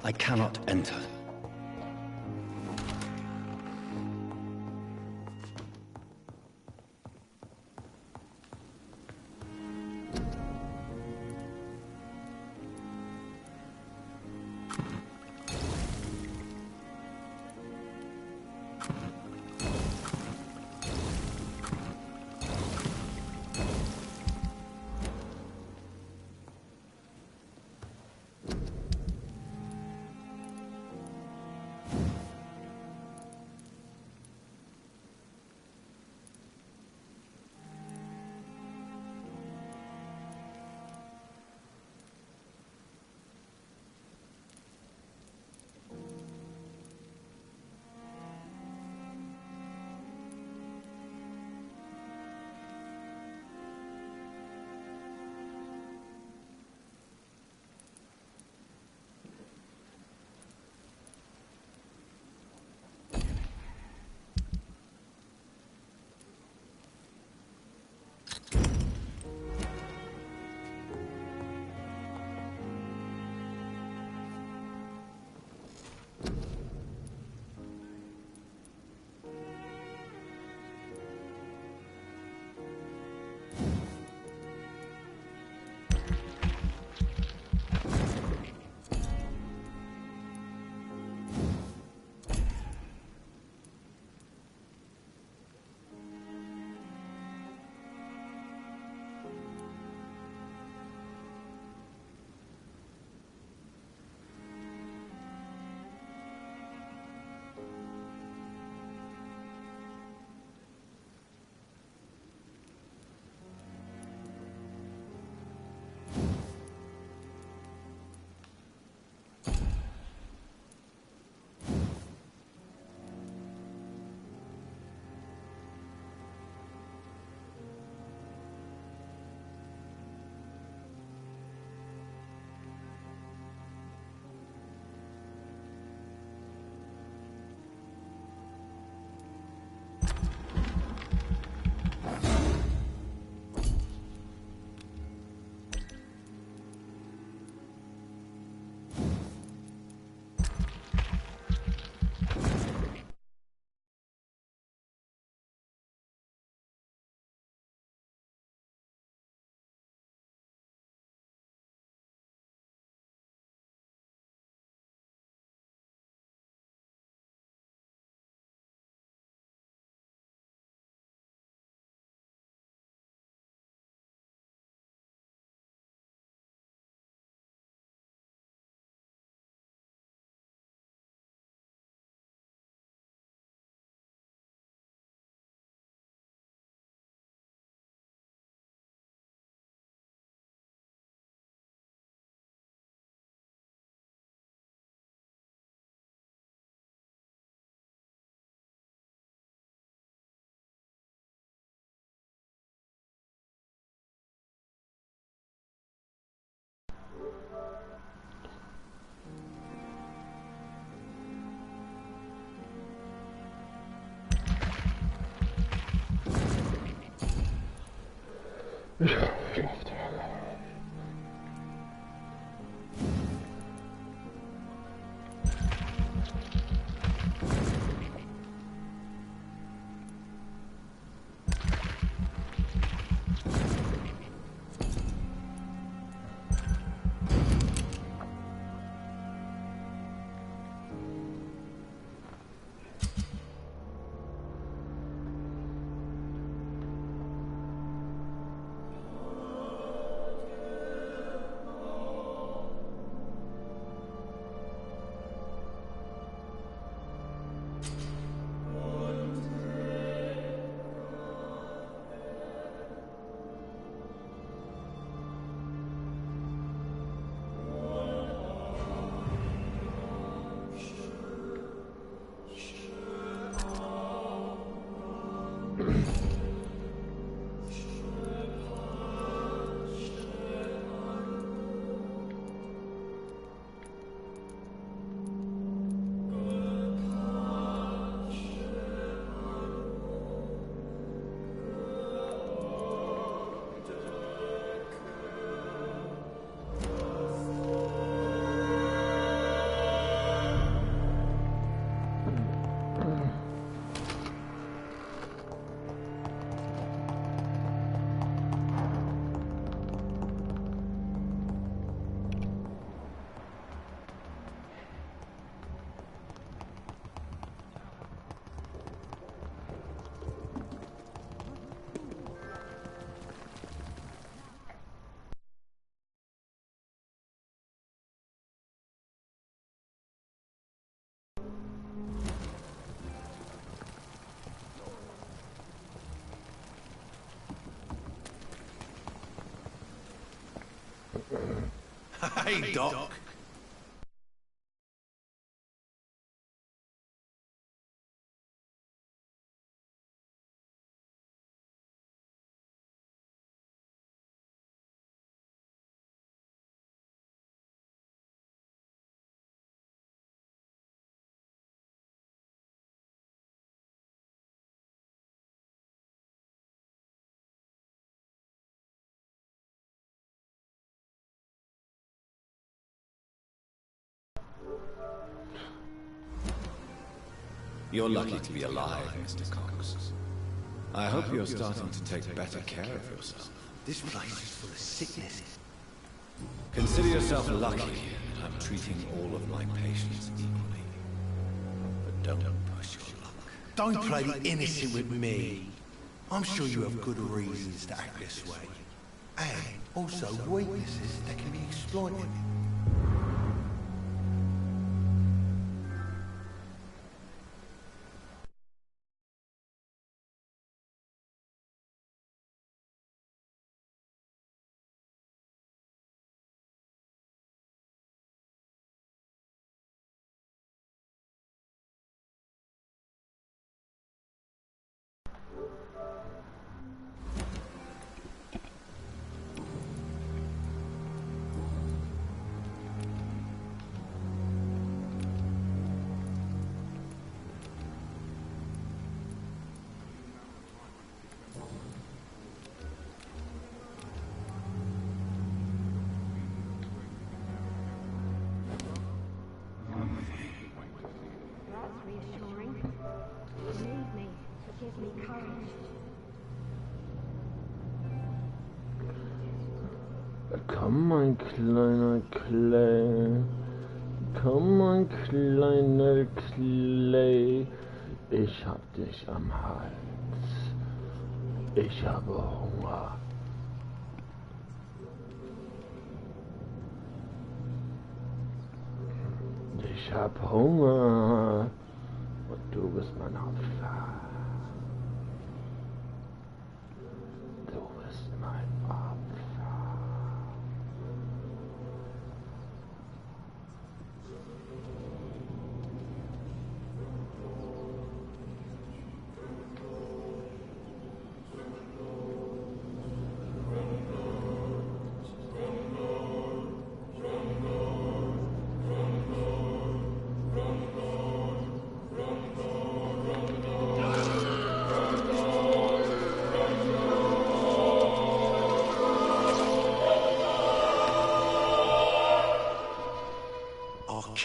I cannot enter. Hey, Doc. You're lucky to be alive, Mr. Cox. I hope you're starting to take better care of yourself. This place is full of sickness. Consider yourself lucky that I'm treating all of my patients equally. But don't push your luck. Don't play the innocent with me. I'm sure you have good reasons to act this way. And also weaknesses that can be exploited. Komm, mein kleiner Clay. Komm, mein kleiner Clay. Ich hab dich am Hals. Ich habe Hunger. Ich hab Hunger. Und du bist mein Opfer. Du bist mein Opfer.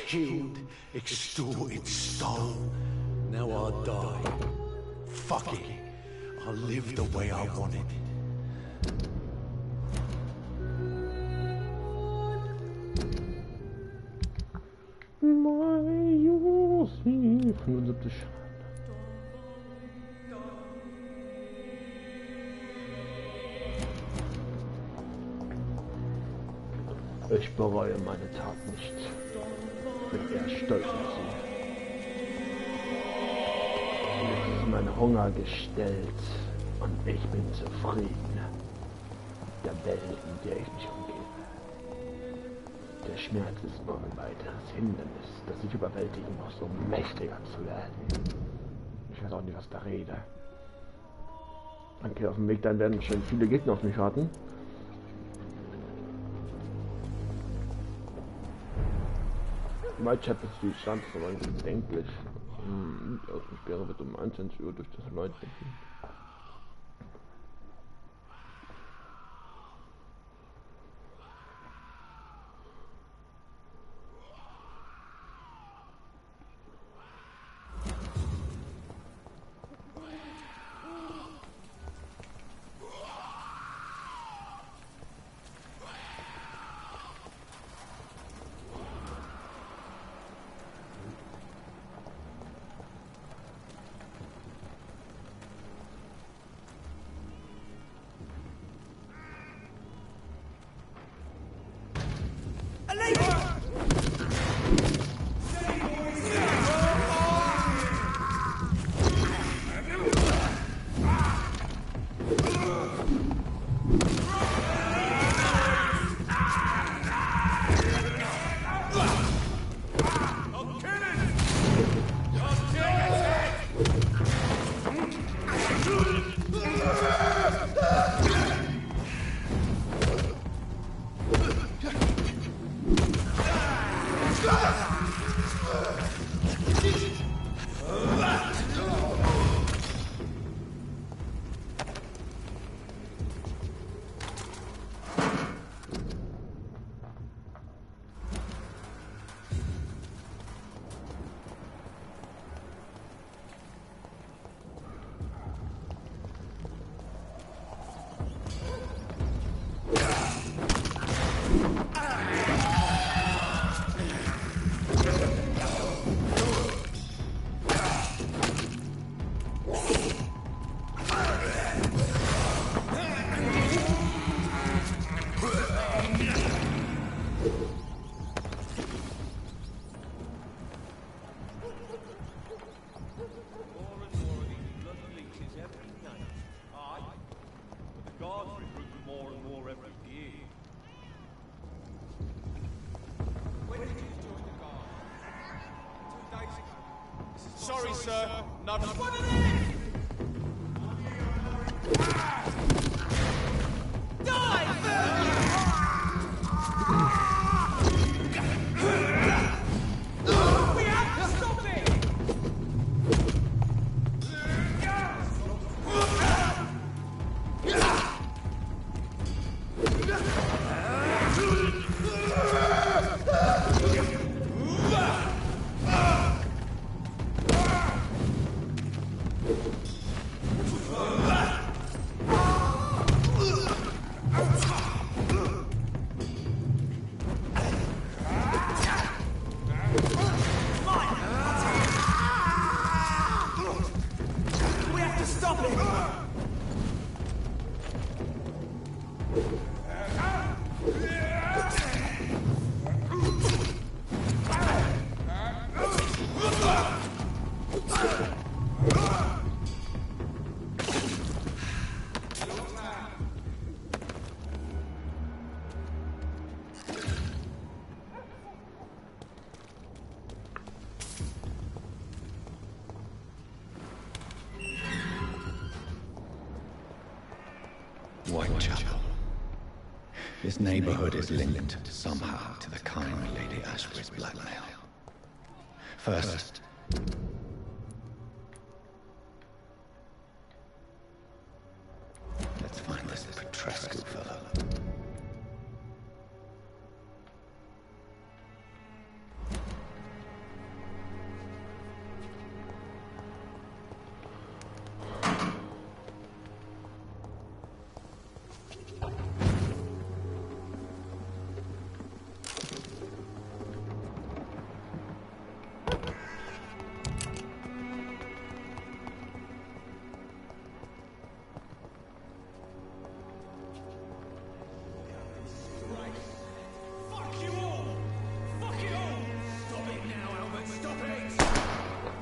Killed, extorted, stole. Now I'll die. Fuck it. I'll live the way I wanted. Mein Jussi, 75. Ich bereue meine Tat nicht. Bin eher stolz auf sie. Jetzt ist mein Hunger gestillt und ich bin zufrieden. Der Welt, in der ich mich umgebe. Der Schmerz ist nur ein weiteres Hindernis, das ich überwältigen muss, um mächtiger zu werden. Ich weiß auch nicht, was ich da rede. Okay, auf dem Weg dann werden schon viele Gegner auf mich warten. Whitechap ist die Chance, aber bedenklich. Die Ausgangssperre wird um 21 Uhr durch das Leuchten. Sorry, sir. Not one of We have to stop it! Whitechapel. This neighborhood is linked somehow to the kind Lady Ashbury's blackmail. First, let's find this Petrescu fellow.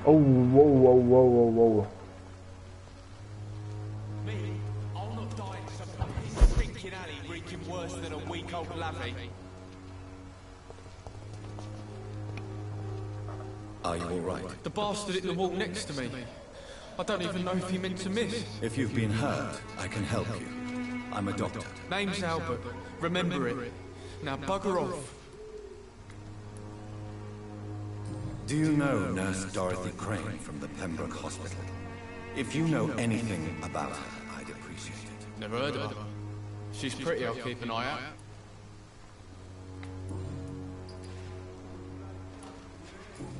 Oh, whoa, whoa, whoa, whoa, whoa. Me? I'll not die in some stinking alley reeking worse than a week-old lavvy. Are you all right? The bastard at the wall next to me. I don't even know if he meant to miss. If you've been hurt, I can help you. I'm a doctor. Name's Albert. Remember it. Now bugger off. Do you know Nurse Dorothy Crane from the Pembroke Hospital? If you know anything about her, I'd appreciate it. Never heard of her. She's pretty, I'll keep an eye out.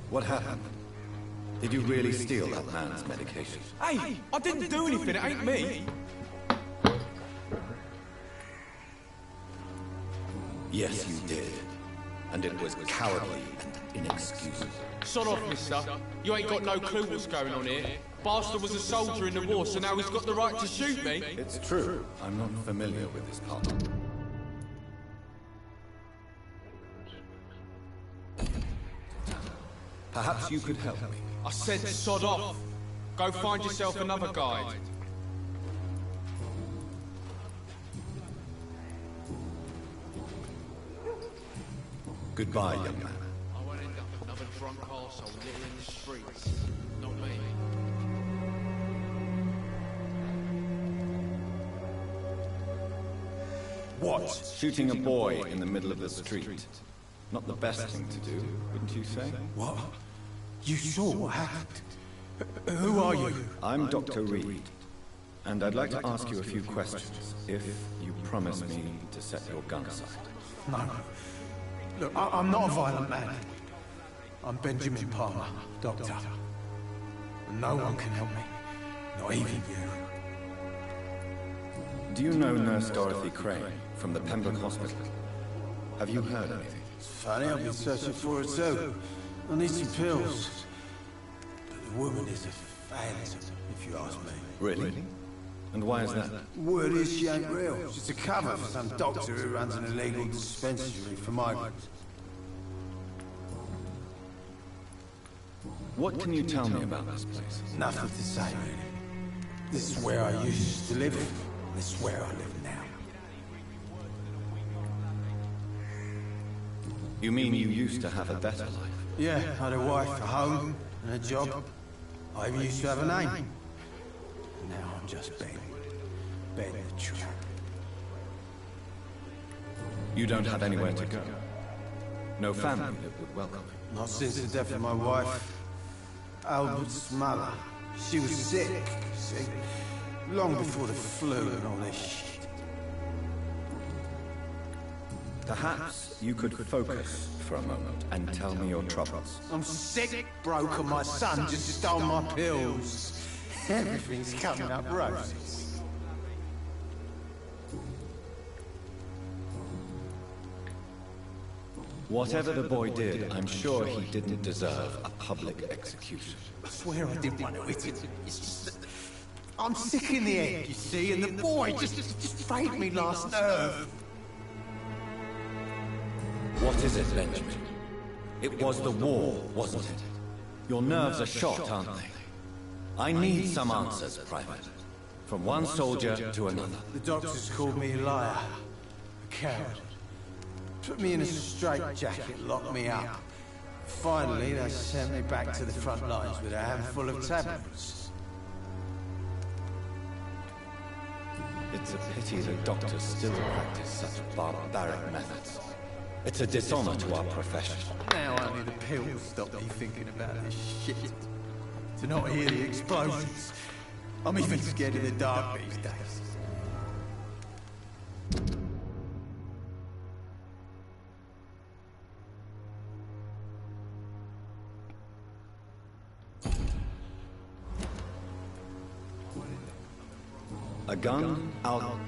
What happened? Did you really steal that man's medication? Hey, I didn't do anything, it ain't me. Yes, you did. And it was cowardly and inexcusable. Sod off, mister. You ain't got no clue what's going on here. Bastard was a soldier in the war, so now he's got the right to shoot me. It's true. I'm not familiar with this part. Perhaps you could help me. I said sod off. Go find yourself another guide. Goodbye, young man. I won't end up another drunk arsehole littering the streets. Not me. What? Shooting a boy in the middle of the street. Not the best thing to do, wouldn't you say? What? You saw what happened? Who are you? I'm Dr. Reed, and I'd like to ask you a few questions, if you promise me to set your gun aside. No. Look, I'm not a violent man. I'm Benjamin Palmer, doctor. And no one can help me. Not even you. Do you know Nurse Dorothy Crane from the Pembroke Hospital? Have you heard anything? It's funny, I've been searching for her too. I need some pills. But the woman is a phantom, if you ask me. Really? And why is that? Word is she ain't real. She's a cover for some doctor who runs an illegal dispensary for migrants. What can you tell me about this place? Nothing to say, really. This is where I used to live. This is where I live now. You mean you used to have a better life? Yeah, I had a wife, a home, and a job. I even used to have a name. Now I'm just Ben. Ben the Trap. You don't have anywhere to go? No family that would welcome you? Not since the death of my wife, Albert's mother. She was sick, you see. Long before the flu and all this shit. Perhaps you could focus for a moment and tell me your troubles. I'm sick, broke, and my son just stole my pills. Everything's coming up roses. Whatever the boy did, I'm sure he didn't deserve a public execution. I swear I didn't want to hit him. It's just that I'm sick in the head, you see, and the boy just frayed me last nerve. What is it, Benjamin? It was the war, wasn't it? Your nerves are shot, aren't they? I need some answers, Private. From one soldier to another. The doctors called me a liar, a coward. Put me in a straitjacket, locked me up. Finally, they sent me back to the front lines with a handful of tablets. It's a pity that doctors still practice such barbaric methods. It's a dishonor to our profession. Now only the pills stop me thinking about this shit. To not hear the explosions. I'm even scared of the dark these days. A gun out.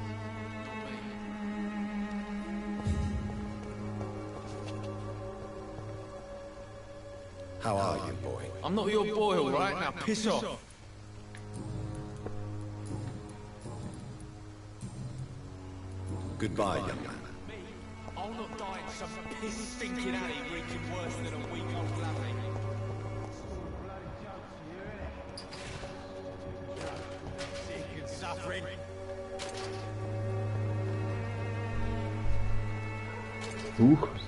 How are you, boy? I'm not your boy, all right? Now piss off. Goodbye, young man. I'll not die in some piss-stinking alley reeking worse than a week-old lavvy. Sick and suffering.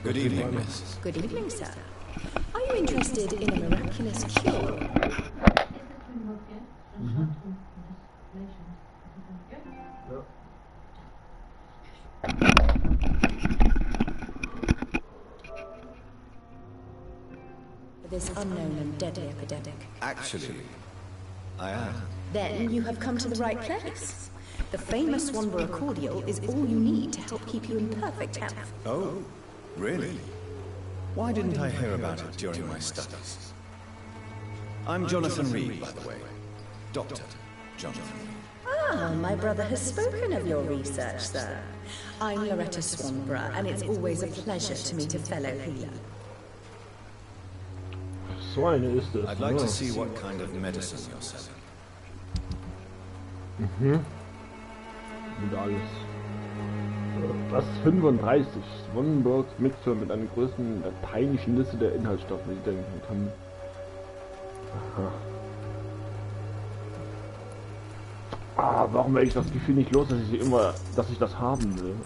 Good evening, miss. Good evening, sir. Are you interested in a miraculous cure? For this unknown and deadly epidemic? Actually, I am. Then you have come to the right place. The famous Swanborough cordial is all you need to help keep you in perfect health. Oh, really? Why didn't I hear about it during my studies? I'm Jonathan Reed, by the way. Dr. Jonathan Reed. Ah, my brother has spoken of your research, sir. I'm Loretta Swanborough, and it's always a pleasure to meet a fellow healer. So eine ist es. I'd like to see what kind of medicine you're selling. Und alles. Das 35. Swanborough Mixer mit einer größten lateinischen Liste der Inhaltsstoffe, die ich denken kann. Aha. Ah, warum werde ich das Gefühl nicht los, dass ich das haben will?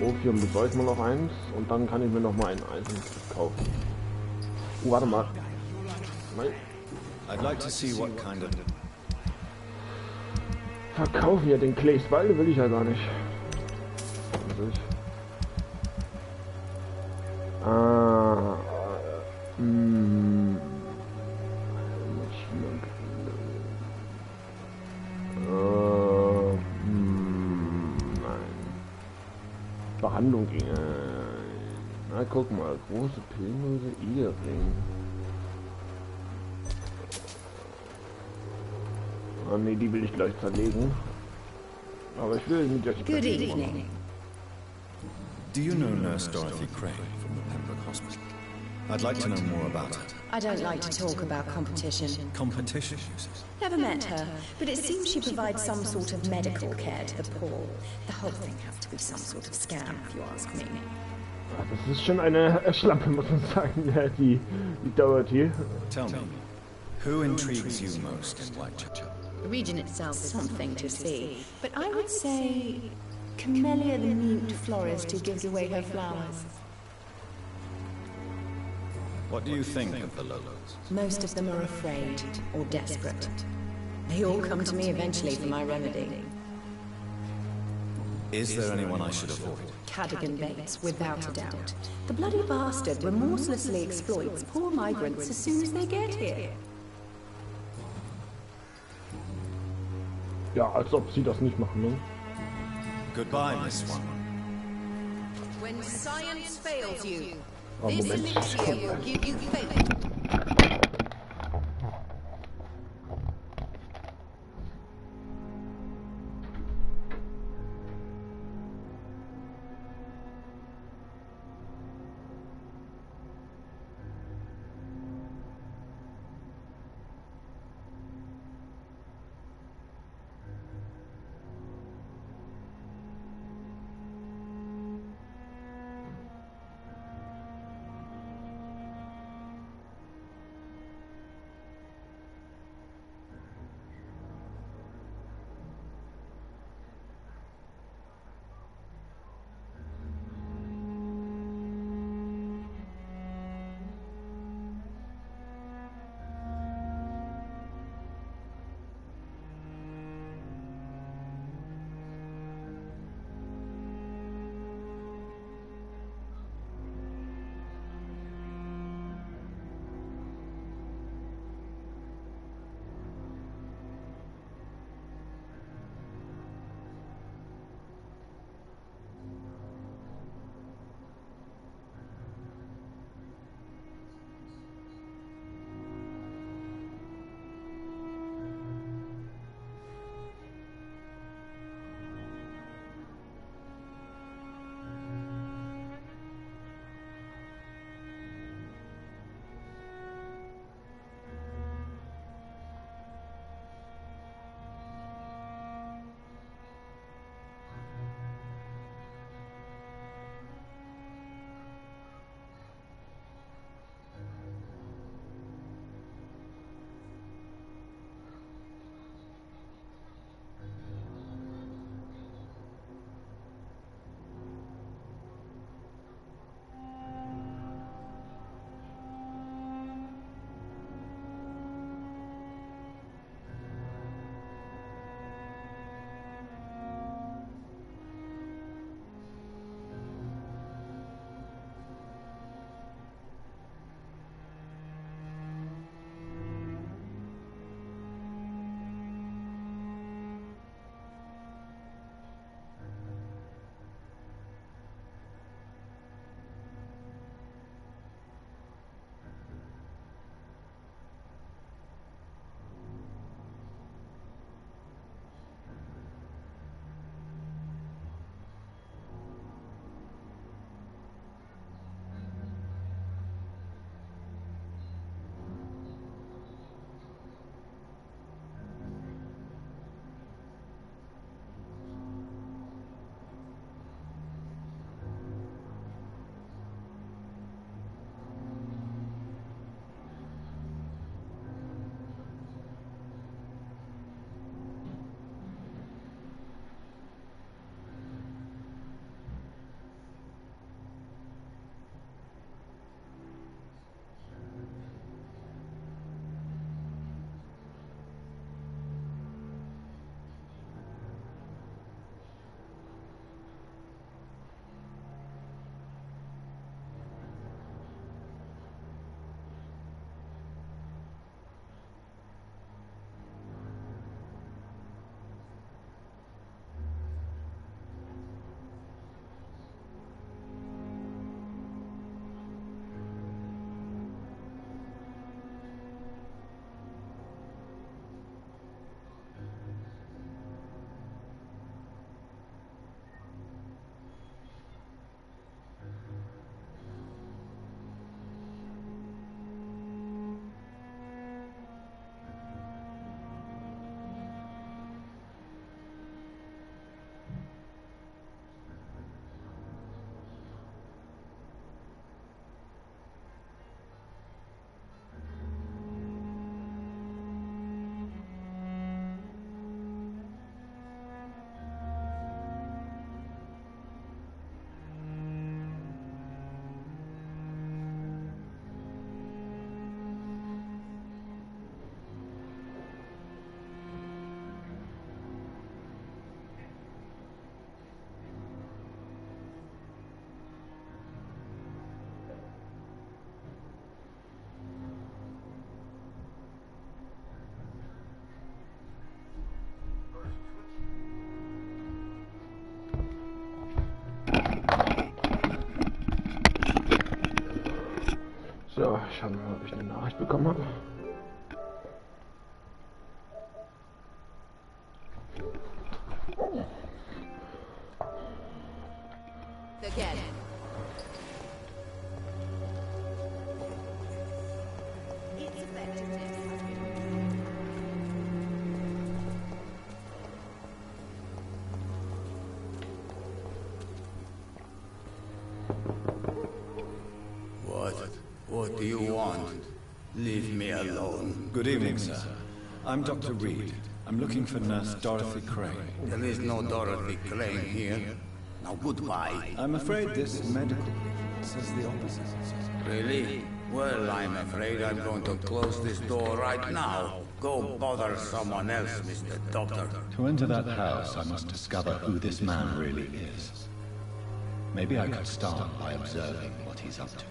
Opium besorge ich mal noch eins und dann kann ich mir noch mal ein Eisen kaufen. Warte mal. I'd like to see what kind of... Verkaufen ja den Clays Walde will ich ja gar nicht. Also ich. Behandlung ginge. Na guck mal, große Pillenhose, Ehering. Oh ne, die will ich gleich zerlegen. Aber ich will mit der Good evening. Do you know Nurse Dorothy Crane from the Pembroke Hospital? I'd like to know more about her. I don't like to talk about competition. Competition, you say? Never met her, but it seems she provides some sort of medical care to the poor. The whole thing has to be some sort of scam, if you ask me. Das ist schon eine Schlampe, muss man sagen, die Dorothy. Tell me, who intrigues you most in Whitechapel? The region itself is something to see, but I would say Camellia the mute florist who gives away her flowers. What do you think of the locals? Most of them are afraid or desperate. They all come to me eventually for my remedy. Is there anyone I should avoid? Cadogan Bates, without a doubt. The bloody bastard remorselessly exploits poor migrants as soon as they get here. Ja, als ob sie das nicht machen, ne? Goodbye, Miss One. When science fails you, Oh, this Moment. elixir will give you faith. schauen wir mal, ob ich eine Nachricht bekommen habe. Again. Its effectiveness has been What do you want? Leave me alone. Good evening, sir. I'm Dr. Reed. I'm looking for Nurse Dorothy Crane. There is no Dorothy Crane here. Now goodbye. I'm afraid this medical says the opposite. Really? Well, I'm afraid I'm going to close this door right now. Go bother someone else, Mr. Doctor. To enter that house, I must discover who this man really is. Maybe I could start by observing what he's up to.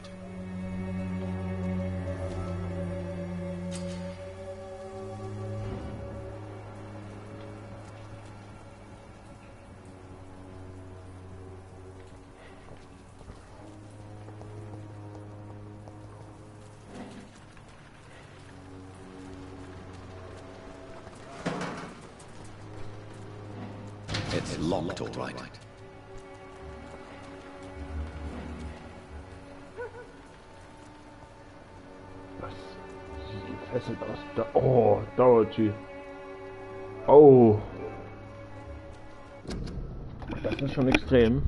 It's locked, all right. Was? Sie gefesselt aus da. Oh, Dorothy. Oh. Das ist schon extrem.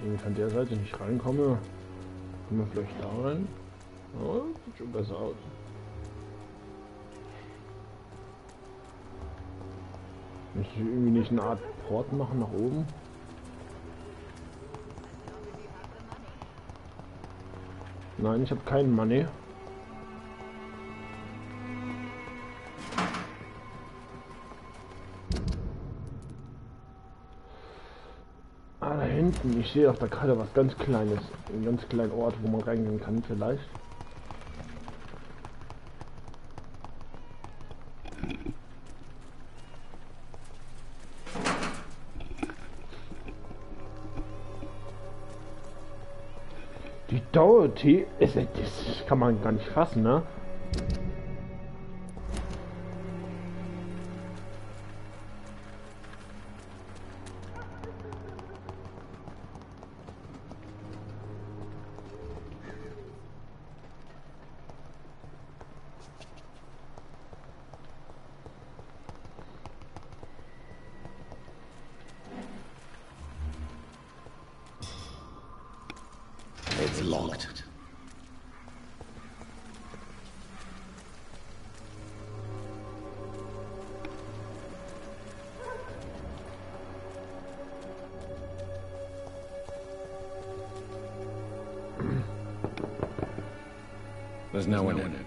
Wenn ich von der Seite nicht reinkomme, kommen wir vielleicht da rein. Oh, sieht schon besser aus. Muss ich irgendwie nicht eine Art Port machen nach oben? Nein, ich habe keinen Money. Ah, da hinten. Ich sehe auf der Karte was ganz Kleines. Einen ganz kleinen Ort, wo man reingehen kann vielleicht. Die Dorothy ist, das kann man gar nicht fassen, ne? It's locked. There's no one in it.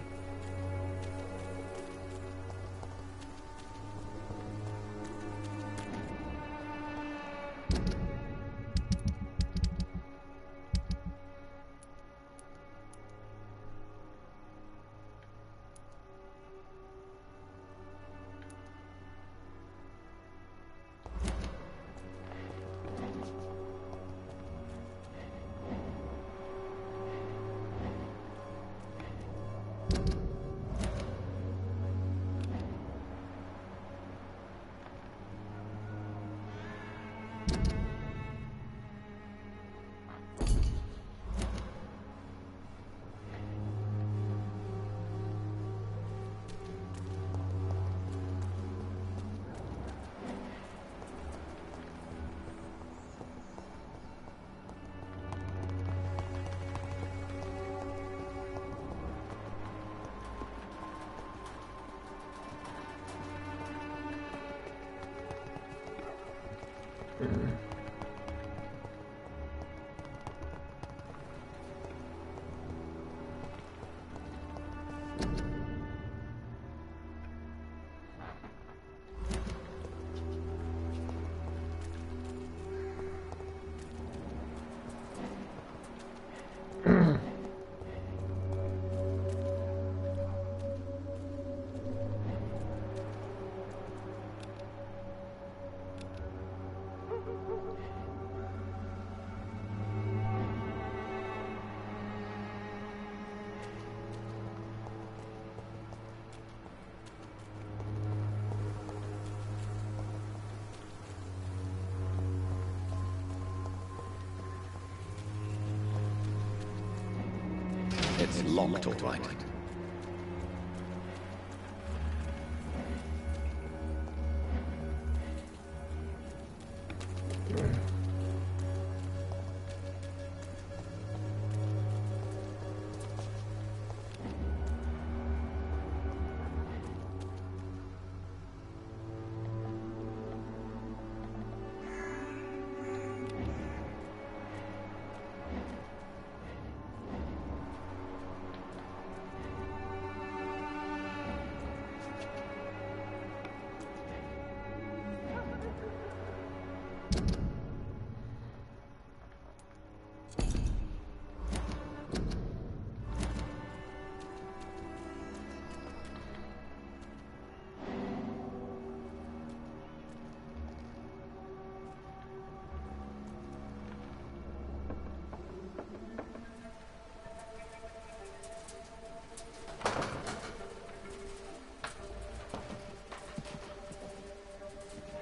It's locked, all right.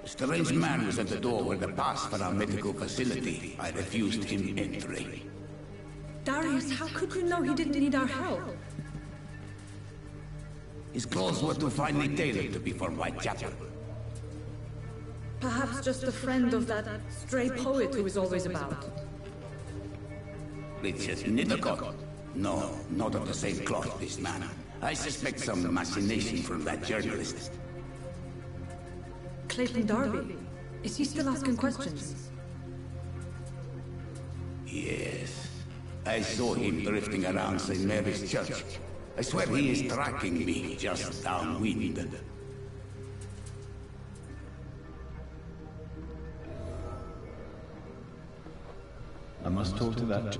A strange man was at the door with a pass for our medical facility. I refused him entry. Darius, how could you know he didn't need our help? His clothes were too finely tailored to be for Whitechapel. Perhaps just a friend of that stray poet who is always about. Richard Nithercott? No, not of the same cloth, this man. I suspect some machination from that journalist. Clayton Darby. Is he still asking questions? Yes. I saw him drifting around St. Mary's Church. I swear he is tracking me just downwind. I must talk to that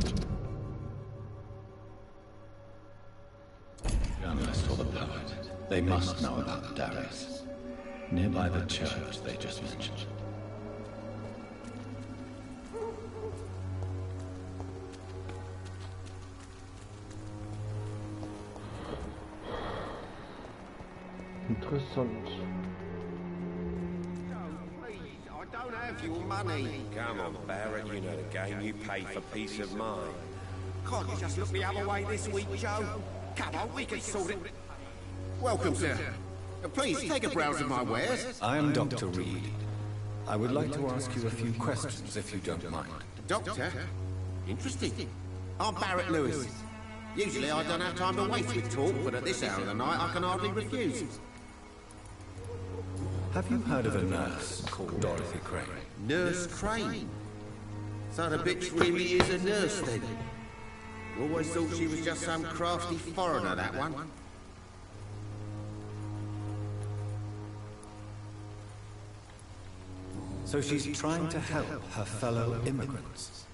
journalist or the poet. They must know about Darius. Nearby the church they just mentioned. Interessant. I don't have your money. Come on, Barrett, you know the game. You pay for peace of mind. Can't you just look the other way this week, Joe? Come on, we can sort it. Welcome, sir. Please, take a browse of my wares. I am Dr. Reed. I would like to ask you a few questions, if you don't mind. Doctor? Interesting. I'm Barrett Lewis. Usually I don't have time to waste with talk, but at this hour of the night I can hardly refuse. Have you heard of a nurse called Dorothy Crane? Nurse Crane? So the bitch really is a nurse, then? Always thought she was just some crafty foreigner, that one. So she's trying to help her fellow immigrants.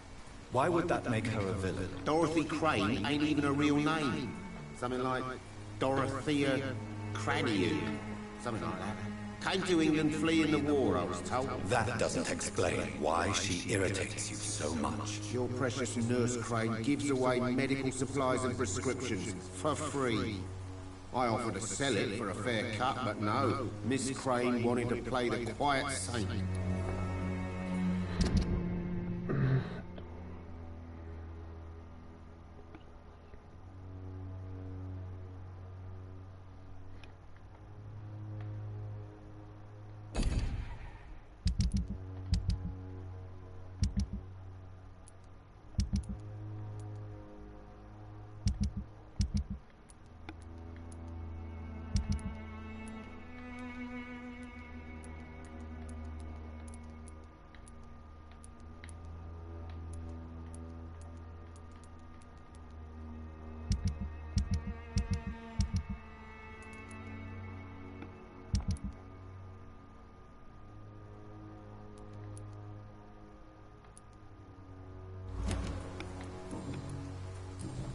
Why would that make her a villain? Dorothy Crane ain't even a real name. Something like Dorothea Craniu. Something like that. Came to England fleeing the war, I was told. That doesn't explain why she irritates you so much. Your precious Nurse Crane gives away medical supplies and prescriptions for free. I offered to sell it for a fair cut, but no. Miss Crane wanted to play the quiet saint.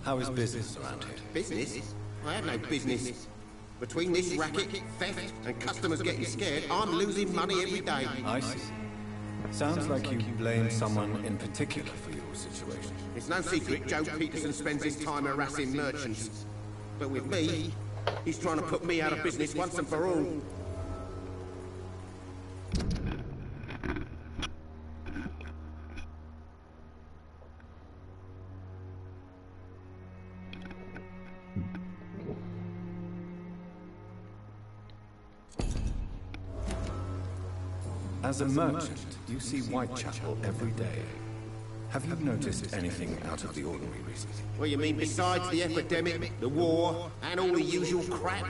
How is business around here? Business? I have no business. Between this racket, theft, and customers getting scared, I'm losing money every day. I see. Sounds like you blame someone in particular for your situation. It's no secret Joe Peterson spends his time harassing merchants. But with me, he's trying to put me out of business once and for all. As a merchant, you see Whitechapel every day. Have you noticed anything out of the ordinary recently? What you mean besides the epidemic, the war, and all the usual crap?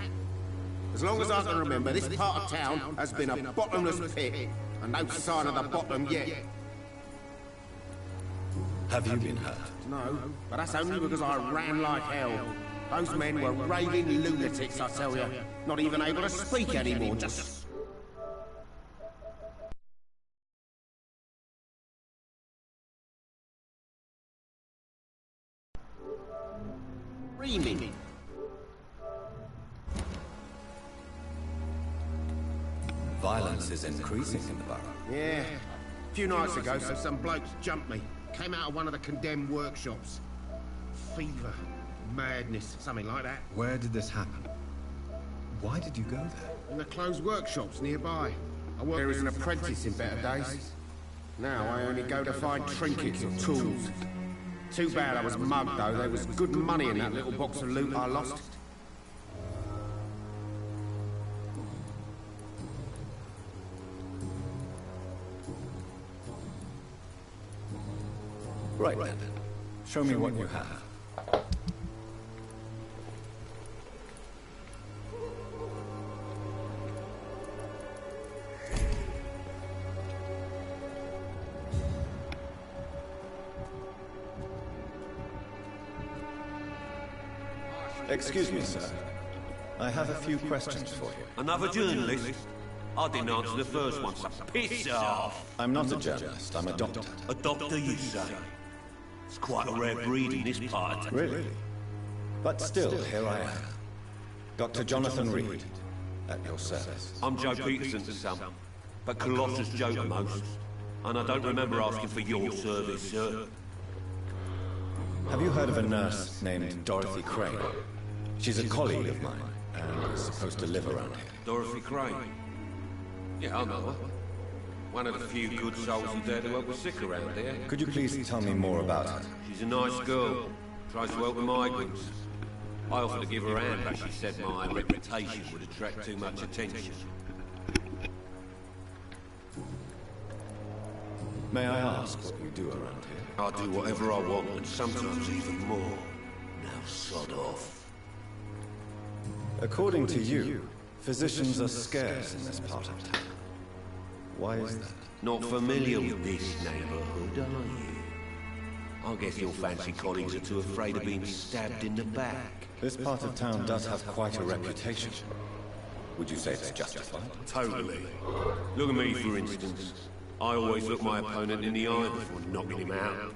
As long as I can remember, this part of town has been a bottomless pit, and no sign of the bottom yet. Have you been hurt? No, but that's only because I ran like hell. Those men were raving lunatics, I tell you. Not even able to speak anymore, just... screaming. Violence is increasing in the borough. Yeah. A few nights ago, some blokes jumped me. Came out of one of the condemned workshops. Fever, madness, something like that. Where did this happen? Why did you go there? In the closed workshops nearby. I worked there as an apprentice in better days. Now I only go to find trinkets or tools. Too bad I was mugged, though. There was good money in that little box of loot I lost. Right then. Show me what you have. Excuse me, sir. I have a few questions for you. Another journalist? I didn't answer the first one, so piss off! I'm not a journalist, I'm a doctor. A doctor, you say? It's quite a rare breed in this part. Really? But still, here I am. Dr. Jonathan Reed, at your service. I'm Joe Peterson's son, but Colossus Joe the most. And I don't remember asking for your service, sir. Have you heard of a nurse named Dorothy Crane? She's a colleague of mine, and is supposed to live around here. Dorothy Crane? Yeah, I know her. One of the few good souls who dare to help the sick around here. Could you please tell me more about her? She's a nice girl. Tries to help the migrants. I offered to give her a hand, but she said my reputation would attract too much attention. May I ask what you do around here? I do whatever I want, and sometimes even more. Now sod off. According to you, physicians are scarce in this part of town. Why is that? Not familiar with this neighborhood, are you? I guess your fancy colleagues are too afraid of being stabbed in the back. This part of town does have quite a reputation. Would you say it's justified? Totally. Look at me, for instance. I always look my opponent in the eye before knocking him out.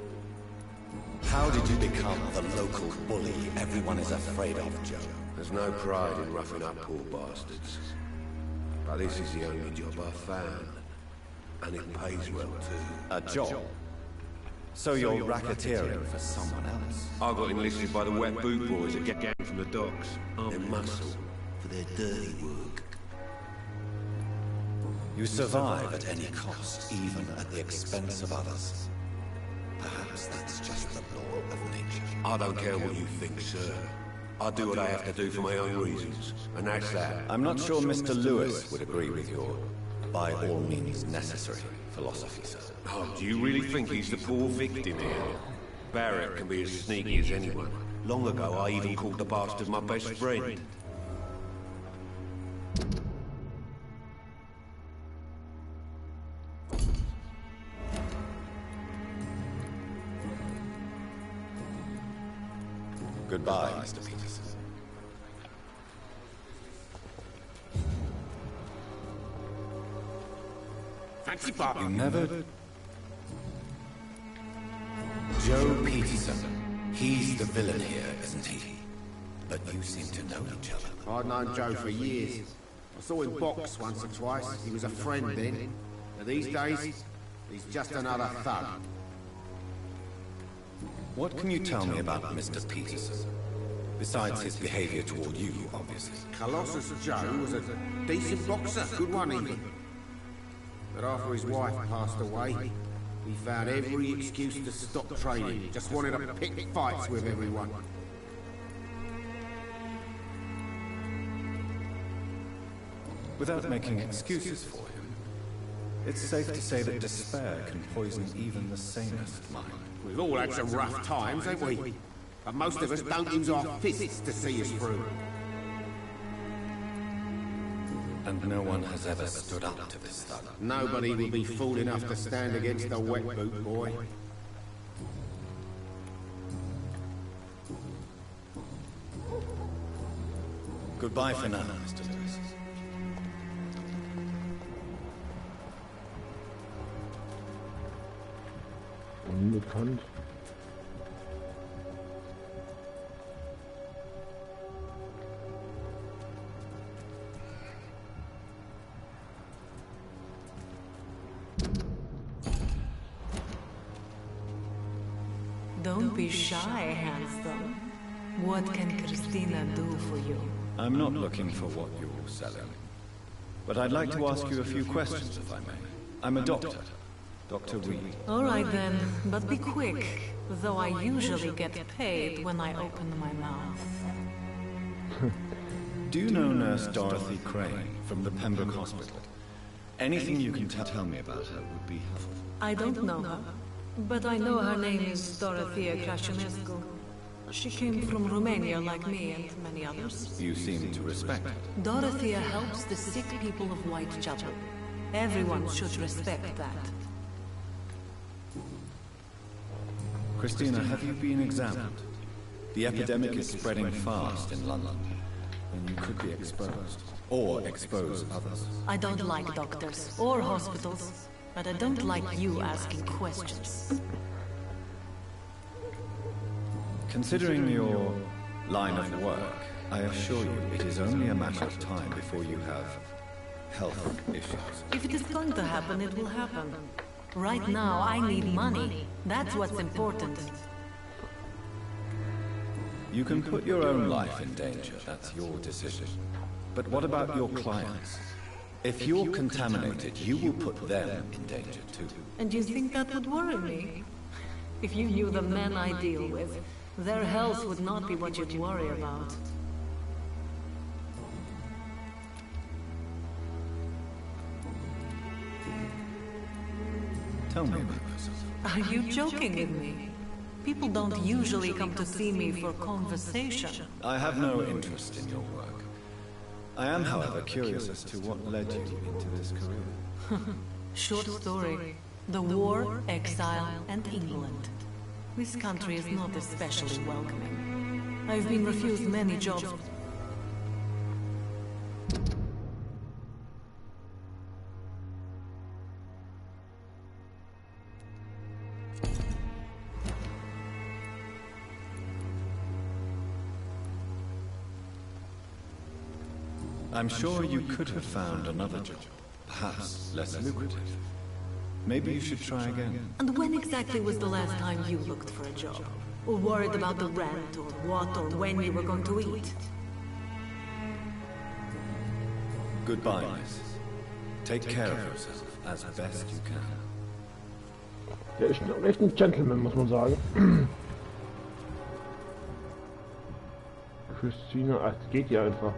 How did you become the local bully everyone is afraid of, Joe? There's no pride in roughing up poor bastards. But this is the only job I've found. And it pays well, too. A job? So you're racketeering for someone else? I got enlisted by the wet boot boys that get gang from the docks. I'm their muscle for their dirty work. You survive at any cost, even at the expense of others. Perhaps that's just the law of nature. I don't care what you think, sir. I do what I have to do for my own reasons, and that's that. I'm not sure Mr. Lewis would agree with your by all means necessary philosophy, sir. Oh, do you really think he's the poor victim here? Barrett can be as sneaky as anyone. Long ago, I even called the bastard my best friend. Goodbye, Mr. Peterson. Fancy Papa. You never... Joe Peterson. He's the villain here, isn't he? But you seem to know each other. I'd known Joe for years. I saw him box once or twice. He was a friend then. But these days, he's just another thug. What can you tell me about Mr. Peterson? Besides his behavior toward you, obviously. Colossus Joe was a decent boxer, good one even. But after his wife passed away, he found every excuse to stop training. Just wanted to pick fights with everyone. Without making excuses for him, It's safe to say that despair can poison even the sanest mind. We've all had some rough times, haven't we? But most of us don't use our fists to see us through. And no one has ever stood up to this thug. Nobody would be fool enough to stand against the wet boot boy. Goodbye for now, Mr. Lewis. Unbekannt. Don't be shy, handsome. What can Christina do for you? I'm not looking for what you're selling. But I'd like to ask you a few questions, if I may. I'm a doctor. Dr. Reed. All right then, but be quick, though I usually get paid when I open my mouth. Do you know Nurse Dorothy Crane from the Pembroke Hospital? Anything you can tell me about her would be helpful. I don't know her, but I know her name is Dorothea Crashonescu. She came from Romania like me and many others. You seem to respect her. Dorothea helps the sick people of Whitechapel. Everyone should respect that. Christina, have you been examined? The epidemic is spreading fast in London, and you could be exposed, or expose others. I don't like doctors or hospitals, but I don't like you asking questions. Considering your line of work, I assure you it is only a matter of time before you have health issues. If it is going to happen, it will happen. Right now, I need money. That's what's important. You can put your own life in danger, that's your decision. But what about your clients? If you're contaminated, you will put them in danger too. And you think that would worry me? If you knew the men I deal with, their health would not be what you'd worry about. Tell me about yourself. Are you joking with me? People don't usually come to see me for conversation. I have no interest in your work. I am, however, curious as to what led you into this career. Short story. The war, exile, and England. This country is not especially welcoming. I've been refused many jobs. I'm sure you could have found another job, perhaps less lucrative. Maybe you should try again. And when exactly was the last time you looked for a job? Or worried about the rent, or what, or when you were going to eat? Goodbye, miss. Take care of yourself as best you can. Der ist echt ein Gentleman, muss man sagen. Christina, es geht ja einfach.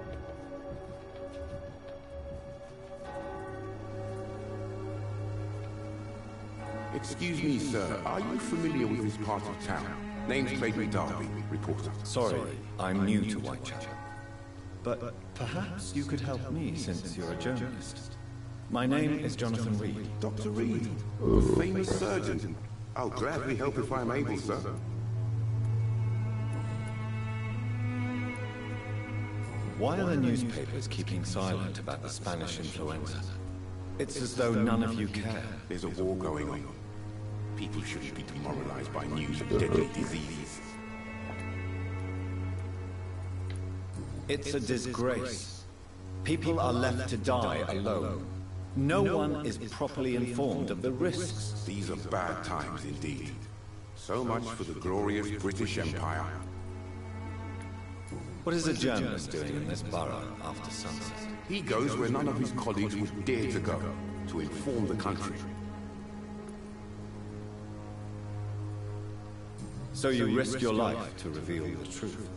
Excuse me, sir. Are you familiar with this part of town? Name's Clayton Darby, reporter. Sorry, I'm new to Whitechapel. But perhaps you could help me since you're a journalist. My name is Jonathan Reed. Dr. Reed, the famous surgeon. I'll gladly help if I'm able, sir. Why are the newspapers keeping silent about the Spanish influenza? It's as though none of you care. There's a war going on. People shouldn't be demoralized by news of deadly diseases. It's a disgrace. People are left to die alone. No one is properly informed of the risks. These are bad times indeed. So much for the glorious British Empire. What is a journalist doing in this borough after sunset? He goes where none of his colleagues would dare to go, to inform the country. So you risk your life to reveal the truth.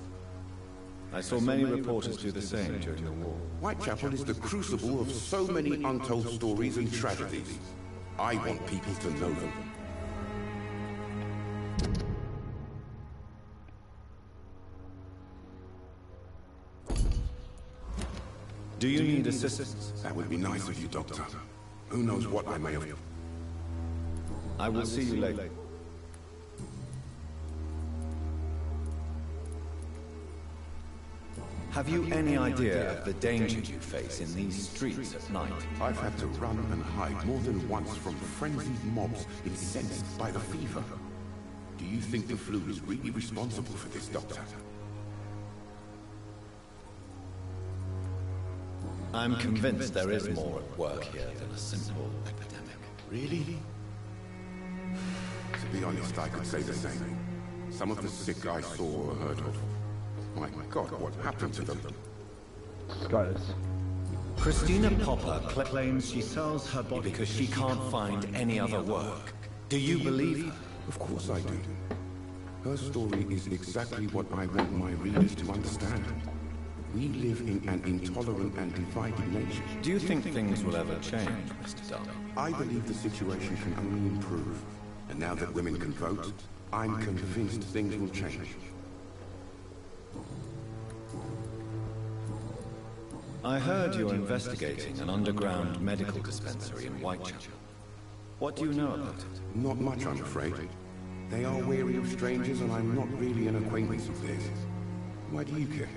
I saw many reporters do the same during the war. Whitechapel is the crucible of so many untold stories and tragedies. I want people to know them. Do you need assistance? That would be nice of you, Doctor. Who knows what I may have... I will see you later. Have you any idea of the danger you face in these streets at night? I've had to run and hide more than once from frenzied mobs incensed by the fever. Do you think the flu is really responsible for this, Doctor? I'm convinced there is more at work here than a simple epidemic. Really? To be honest, I could say the same. Some of the sick I saw or heard of. My God, what happened to them? Guys. Christina Popper claims she sells her body because she can't find any other work. Do you believe her? Of course I do. Her story is exactly what I want my readers to understand. We live in an intolerant and divided nation. Do you think things will ever change, Mr. Darby? I believe the situation can only improve. And now that women can vote, I'm convinced things will change. I heard you're investigating an underground medical dispensary in Whitechapel. What do you know about it? Not much, I'm afraid. They are wary of strangers, and I'm not really an acquaintance of theirs. Why do you care?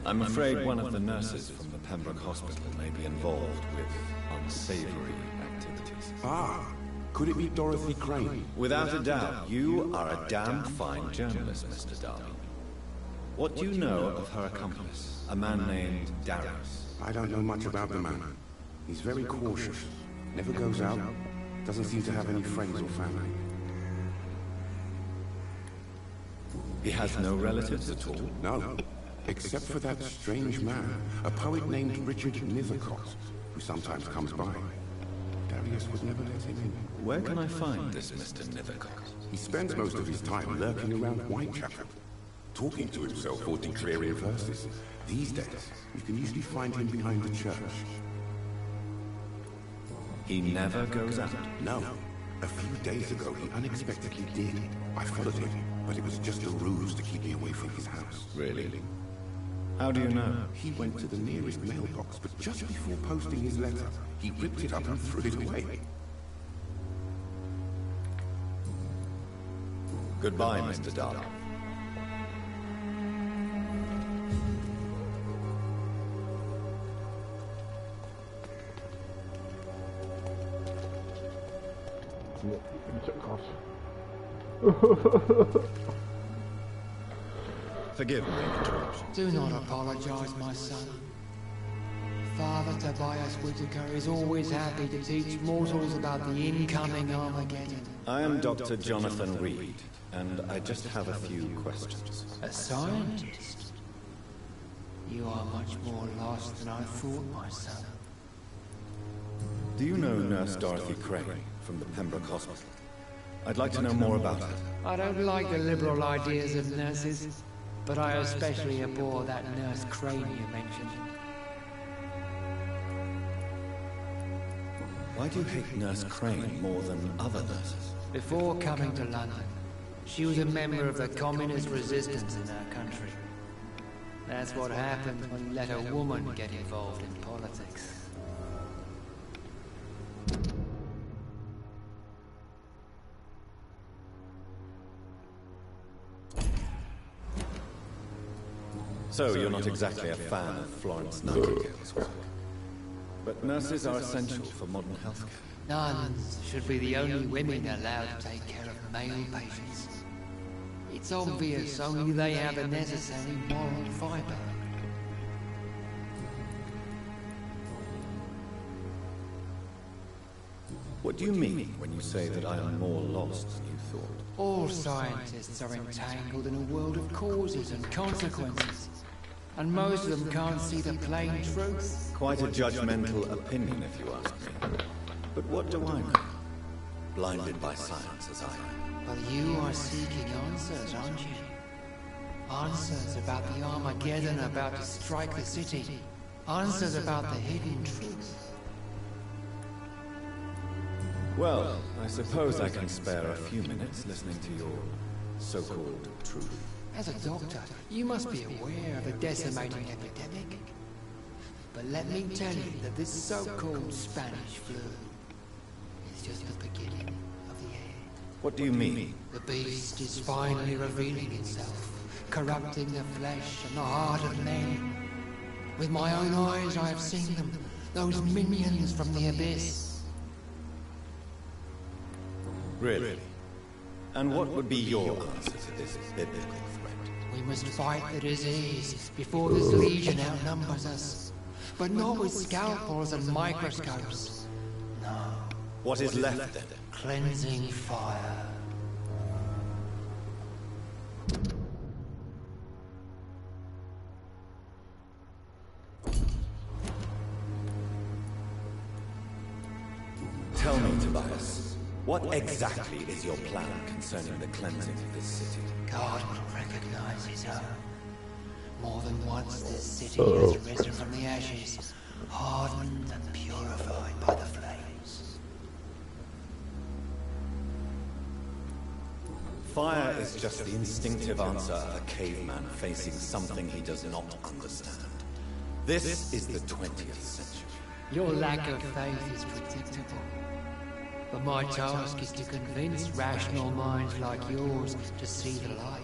I'm afraid one of the nurses from the Pembroke Hospital may be involved with unsavory activities. Ah, could it be Dorothy Crane? Without a doubt, you are a damn fine journalist, Mr. Darby. What do you know of her accomplice, a man named Darius? I don't know much about the man. He's very cautious, never goes out, doesn't seem to have any friends or family. He has no relatives at all? No. Except for that strange man, a poet named Richard Nethercott, who sometimes comes by. Darius would never let him in. Where can I find this Mr. Nethercott? He spends most of his time lurking around Whitechapel, talking to himself or declaring verses. These days, you can usually find him behind the church. He never goes out? No. A few days ago, he unexpectedly did. I followed him, but it was just a ruse to keep me away from his house. Really? How do you know? He went to the nearest mailbox, but just before posting his letter, he ripped it up and threw it away. Goodbye, Mr. Darby. Forgive me, interruption. Do not apologize, my son. Father Tobias Whitaker is always happy to teach mortals about the incoming Armageddon. I am Dr. Jonathan Reed, and I just have a few questions. A scientist? You are much more lost than I thought, my son. Do you know Nurse Dorothy Crane from the Pembroke Hospital? I'd like to know more about her. I don't like the liberal ideas of nurses, but I especially abhor that Nurse Crane you mentioned. Why do you hate Nurse Crane more than other nurses? Before coming to London, she was a member of the communist resistance in our country. That's what happens when you let a woman get involved in politics. So you're not exactly a fan of Florence Nightingale's work. But nurses are essential for modern healthcare. Nuns should be the only women allowed to take care of male patients. It's obvious only they have the necessary moral fiber. What do you mean when you say that I am more lost than you thought? All scientists are entangled in a world of causes and consequences, and most of them can't see the plain truth. Quite a judgmental opinion, if you ask me. But what do I know? blinded by science as I am. But you are seeking answers, aren't you? Answers about the Armageddon about to strike the city. Answers about the hidden truth. Well, I suppose I can spare a few minutes listening to your so-called truth. As a doctor, you must be aware of the decimating epidemic. But let me tell you that this so-called Spanish flu is just the beginning of the end. What do you mean? The beast is finally revealing itself, corrupting the flesh and the heart of men. With my own eyes I have seen them, those minions from the abyss. Really? And what would be your answer to this biblical threat? We must fight the disease before this legion outnumbers us. But not with scalpels and microscopes. No. What is left then? Cleansing fire. Tell me, Tobias, what exactly is your plan concerning the cleansing of this city? God will recognize his own. More than once this city has risen from the ashes, hardened and purified by the flames. Fire is just the instinctive answer of a caveman facing something he does not understand. This is the 20th century. Your lack of faith is predictable. But my task is to convince rational minds like yours to see the light.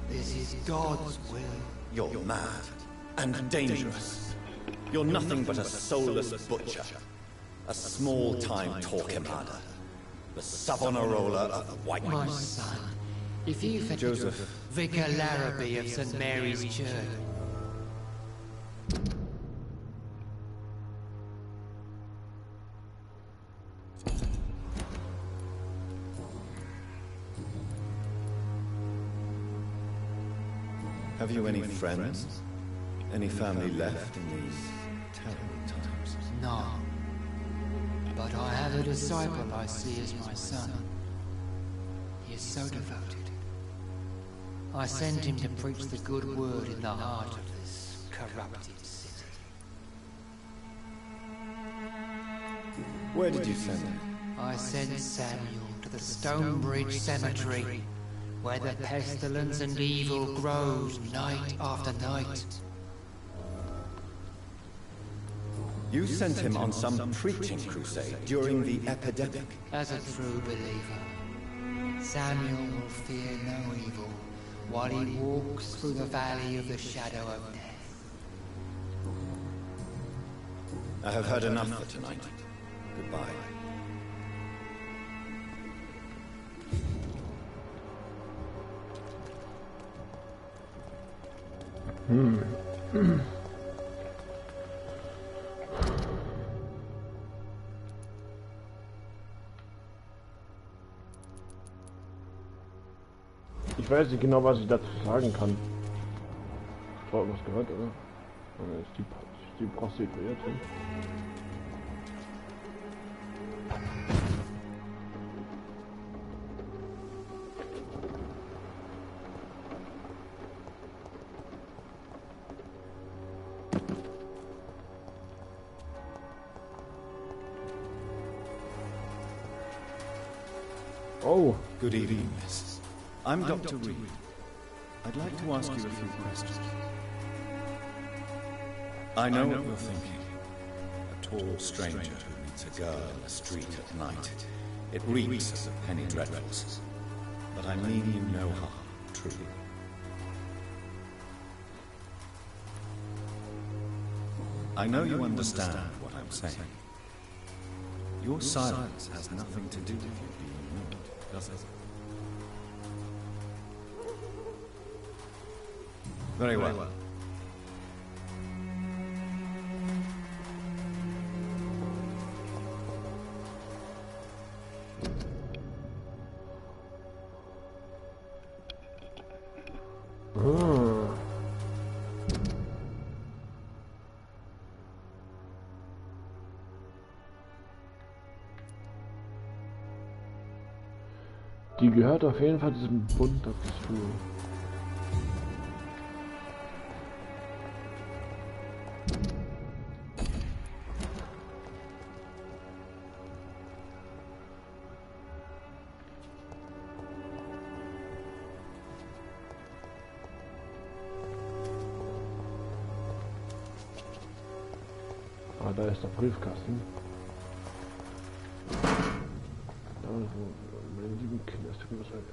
This is God's will. You're mad and dangerous. You're nothing but a soulless butcher. A small-time Torquemada. The Savonarola of the White My Knights. son, if you fetch Joseph. Vicar Larrabee of St. Mary's Church. Have you any friends? Any family left in these terrible times? No. But I have a disciple I see as my son. He is so devoted. I sent him to preach the good word in the heart of this corrupted city. Where did you send him? I sent Samuel to the Stonebridge Cemetery, where the pestilence and evil grows night after night. You sent him on some preaching crusade during the epidemic. As a true believer, Samuel will fear no evil while he walks through the valley of the shadow of death. I have heard enough for tonight. Goodbye. Ich weiß nicht genau, was ich dazu sagen kann. Ich habe irgendwas gehört, oder? Oder ist die Prostituierte? Oh. Good evening, miss. I'm Dr. Reed. I'd like to ask you a few questions. I know what you're thinking. A tall stranger who meets a girl in the street at night. It reeks of penny dreadfuls. But I mean you no harm, truly. I know you understand what I'm saying. Your silence has nothing to do with you being rude, does it? Very well. Die gehört auf jeden Fall diesem Bund dazu. Ah, da ist der Briefkasten. Also, meine lieben Kinder, es tut mir so leid.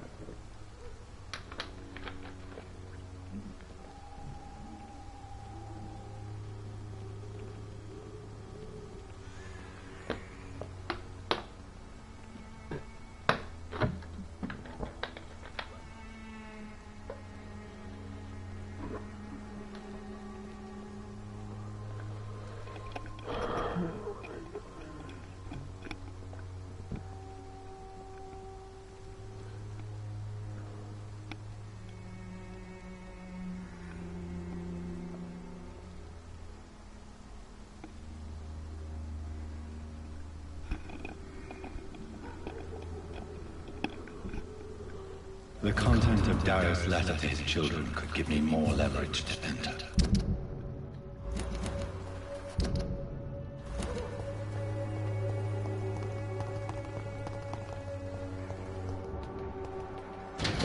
The content of Darius' letter to his children could give me more leverage to enter.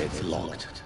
It's locked.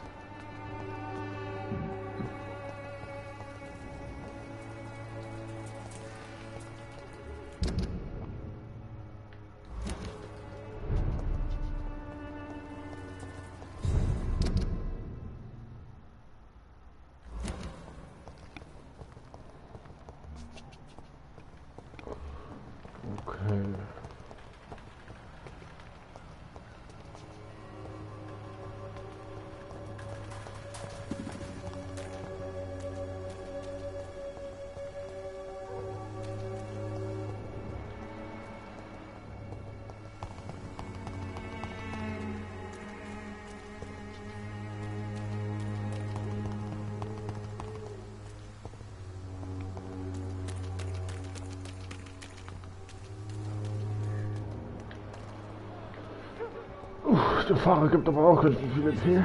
Der Fahrer gibt aber auch ganz viel EP.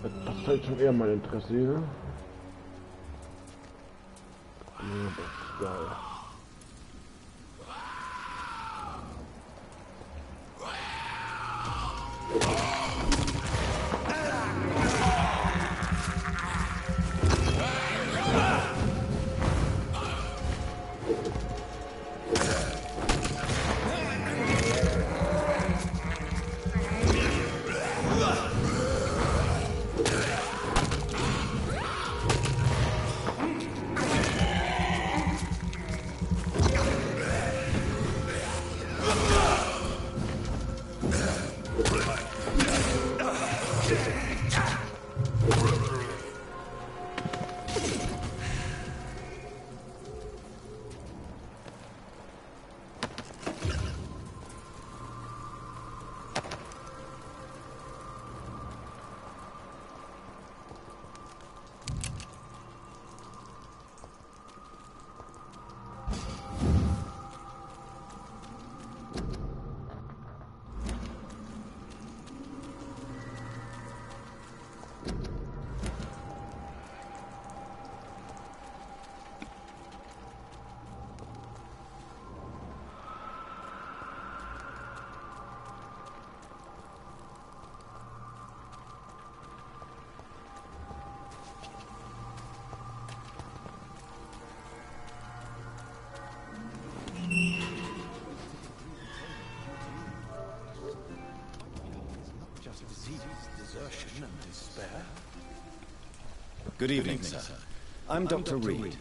Das ist halt schon eher mein Interesse hier. Ja, das ist geil. Good evening, sir. I'm Dr. Reed.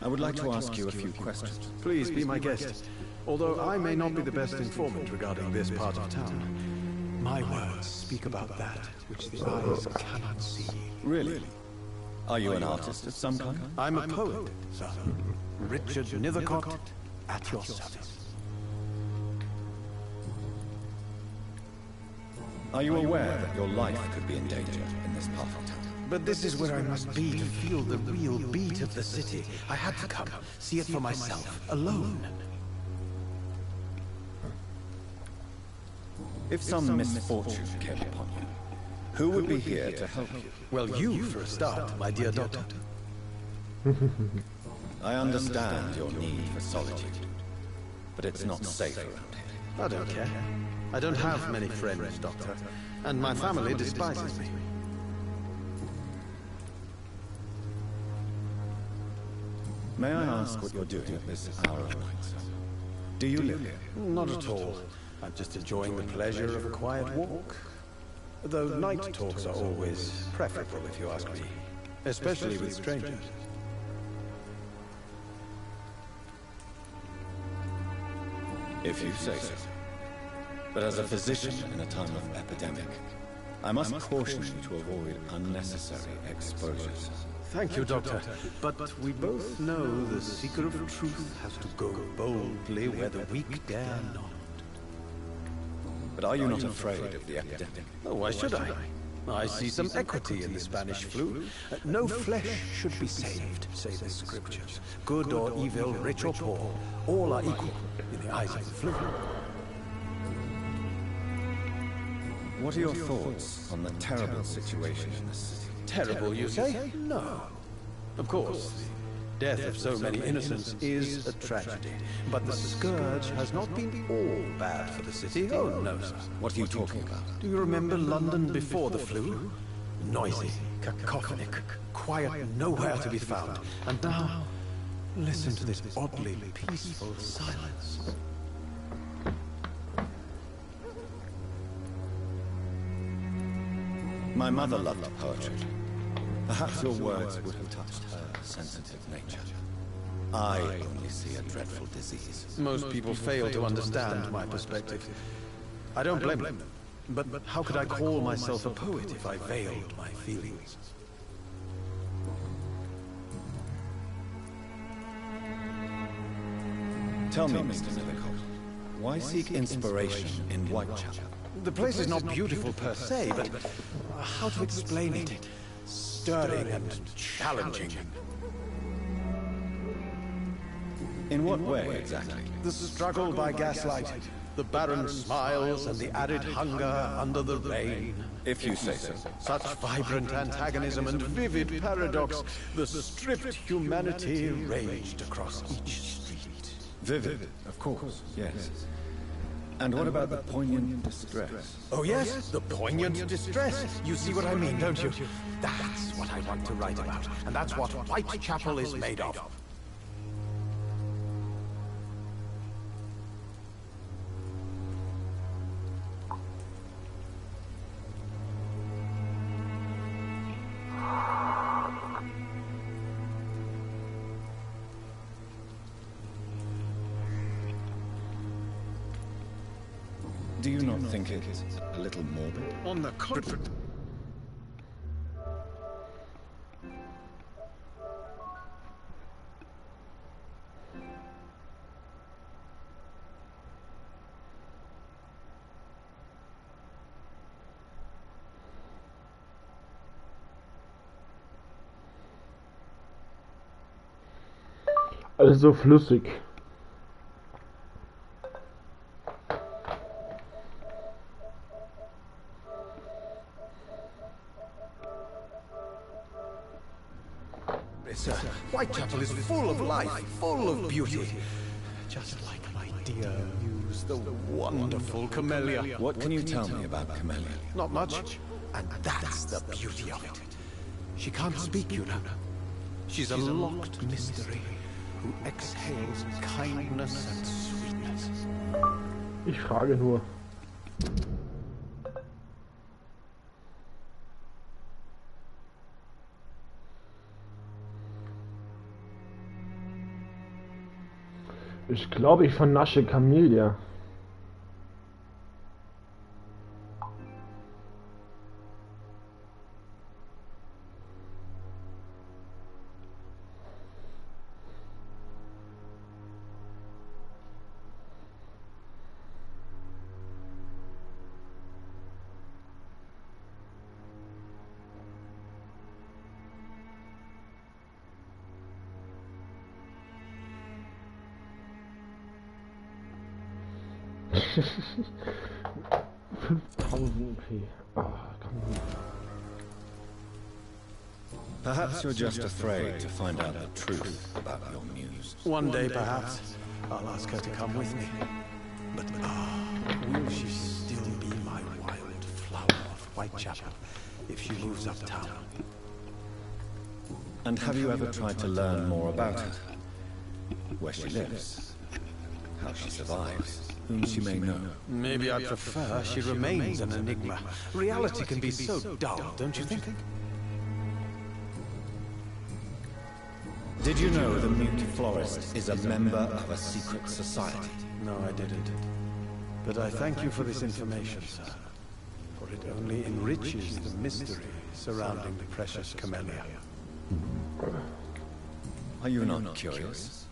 I would like to ask you a few questions. Please be my guest. Although I may not be the best informant regarding this part of town, my words speak about that which the eyes cannot see. Really? Are you an artist of some kind? I'm a poet, sir. Richard Nethercott, at your service. Are you aware that your life could be in danger in this part of town? But this is where I must be to feel the real beat of the city. I had to come, see it for myself, alone. If some misfortune came upon you, who would be here to help you? Well, you for a start, my dear doctor. I understand your need for solitude, but it's not safe around here. I don't care. I don't have many friends, Doctor, and my family despises me. May I ask what you're doing at this hour of night, sir? Do you live here? Not at all. I'm just enjoying the pleasure of a quiet walk. Though night talks are always preferable, if you ask me. Especially with strangers. If you say so. But as a physician in a time of epidemic, I must caution you to avoid unnecessary exposures. Thank you, Doctor. But we both know the seeker of truth has to go boldly where the weak dare not. But are you not afraid of the epidemic? Oh, why should I? I see some equity in the Spanish flu. No flesh should be saved, say the scriptures. Good or evil, rich or poor, all are equal in the eyes of the flu. What are your thoughts on the terrible situation in the city? Terrible, you say? No. Of course, the death of so many innocents is a tragedy. But the scourge has not been all bad for the city. Oh, no, sir. What are you talking about? Do you remember London before the flu? Noisy, cacophonic, quiet, nowhere to be found. And now, listen to this oddly peaceful silence. My mother loved poetry. Perhaps your words would have touched her sensitive nature. I only see a dreadful disease. Most people fail to understand my perspective. I don't blame them. But how could I call myself a poet if I veiled my feelings? Tell me, Mr. Millicold, why seek inspiration in Whitechapel? The place is not beautiful per se, but how to explain it? Stirring and challenging. In what way, exactly? The struggle by gaslight, the barren smiles and the added hunger under the rain. If you say so. Such vibrant antagonism and vivid paradox, the stripped humanity raged across each street. Vivid, of course, yes. And what about the poignant distress? Oh yes, the poignant distress. You see what I mean, don't you? That's what I want to write about. And that's what Whitechapel is made of. Do you not think it's a little morbid? On the contrary. Alles so flüssig. Whitechapel is full of life, full of beauty. Just like my dear muse, the wonderful Camellia. What can you tell me about Camellia? Not much, and that's the beauty of it. She can't speak, you know. She's a locked mystery who exhales kindness and sweetness. Ich frage nur. Ich glaube, ich vernasche Camellia. 5000 EP. Ah, komm. Perhaps you're just afraid to find out the truth about your muse. One day, perhaps, I'll ask her to come with me. But, will she still be my wild flower of Whitechapel if she moves uptown? And have you ever tried to learn more about her? Where she lives? How she survives? Whom she may know? Maybe I'd prefer she remains an enigma. Reality can be so dull, don't you think? Did you know the mute florist is a member of a secret society? No, I didn't. But I thank you for this information, sir. For it only enriches the mystery surrounding the precious camellia. Are you not curious?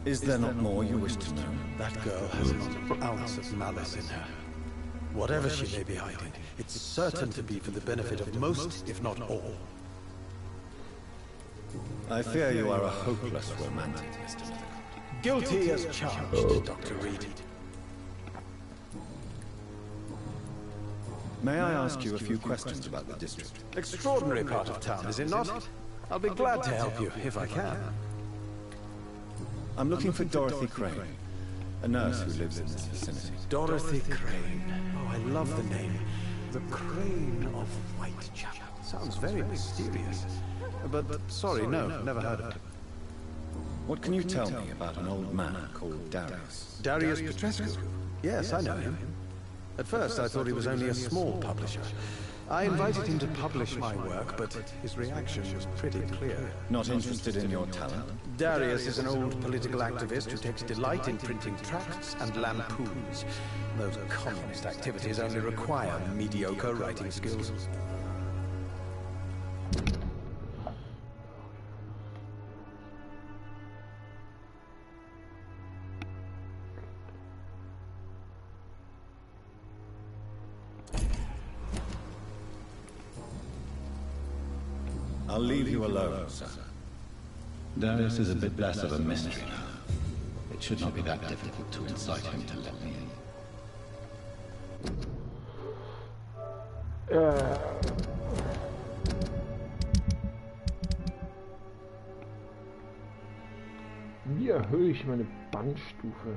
Is there not more you wish to know? That girl has not an ounce of malice in her. Whatever she may be hiding, it's certain to be for the benefit of most, if not all. I fear you are a hopeless romantic, Mr. Little. Guilty as charged, Dr. Reed. May I ask you a few questions about the district? Extraordinary part of town, is it not? I'll be glad to help you, if I can. I'm looking for Dorothy Crane, a nurse who lives in this vicinity. Dorothy Crane. Oh, I love the name. The Crane of Whitechapel. Sounds very mysterious. But, sorry, no, never heard of it. What can you tell me about an old man called Darius? Darius Petrescu? Yes, I know him. At first, I thought he was only a small publisher. I invited him to publish my work, but his reaction was pretty clear. Not interested in your talent? Darius is an old political activist who takes delight in printing tracts and lampoons. Those communist activities only require mediocre writing skills. I'll leave you alone, sir. Darius is a bit less of a mystery now. It should not be that difficult to incite him to let me in. Wie erhöhe ich meine Bannstufe?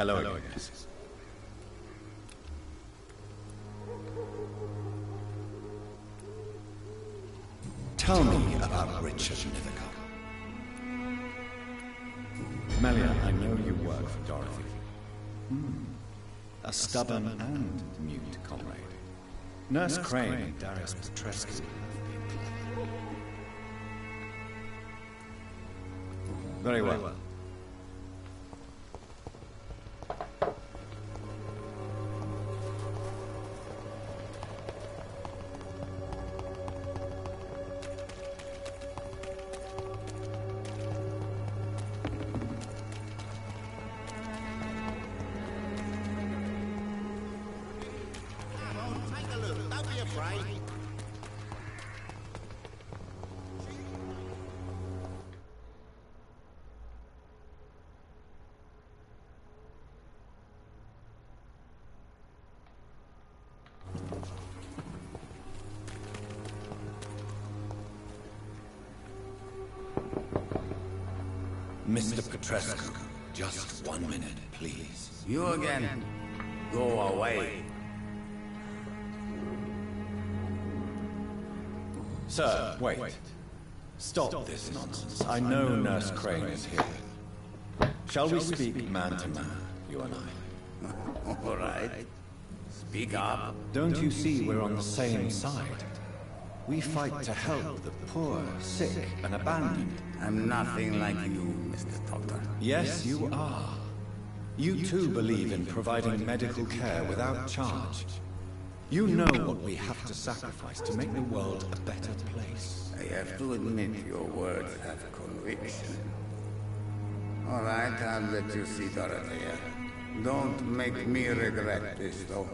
Hello again. Yes. Tell me about Richard Nithercull. Melia, I know you work for Dorothy. A stubborn and mute comrade. Nurse Crane and Darius Petrescu have been clever. Very well. Mr. Petrescu, just 1 minute, please. You again? Go away. Sir, wait. Stop this nonsense. I know Nurse Crane is here. Shall we speak man to man, you and I? All right. Speak up. Don't you see we're on the same side? We fight to help the poor, sick, and abandoned. I'm nothing like you, Mr. Doctor. Yes, you are. You too believe in providing medical care without charge. You know what we have to sacrifice to make the world a better place. I have to admit your words have conviction. All right, I'll let you see Dorothea. Don't make me regret this, though.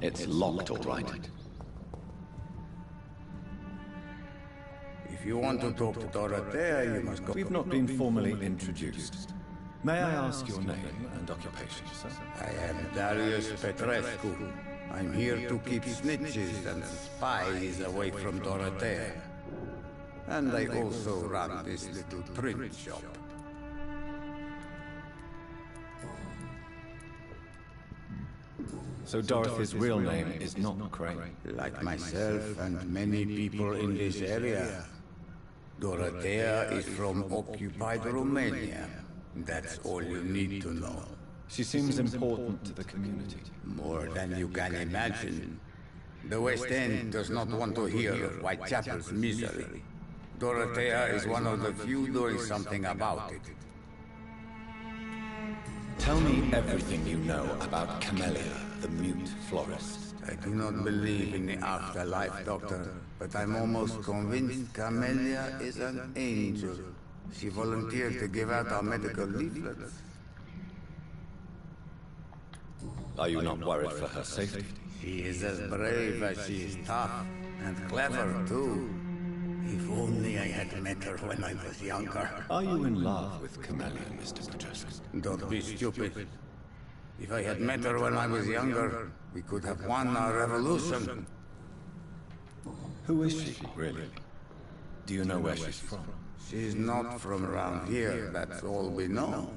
It's locked, all right. If you want to talk to Dorothea, you must go... We've not been formally introduced. May I ask your name and occupation, sir? I am Darius Petrescu. I'm here to keep snitches and spies away from Dorothea. And I also run this little print shop. So Dorothy's real name is not Crane? Like myself and many people in this area. Dorothea is from occupied Romania. That's all you need to know. She seems important to the community. More than you can imagine. The West End does not want to hear of Whitechapel's misery. Dorothea is one of the few doing something about it. Tell me everything you know about Camellia, the mute florist. I do not believe in the afterlife, Doctor, but I'm almost convinced Camellia is an angel. She volunteered to give out our medical leaflets. Are you not worried for her safety? She is as brave as she is tough, and clever, too. If only I had met her when I was younger. Are you in love with Camellia, Mr. Petrescu? Don't be stupid. If I had met her when I was younger, we could have won our revolution. Who is she, really? Do you know where she's from? She's not from around here, that's all we know.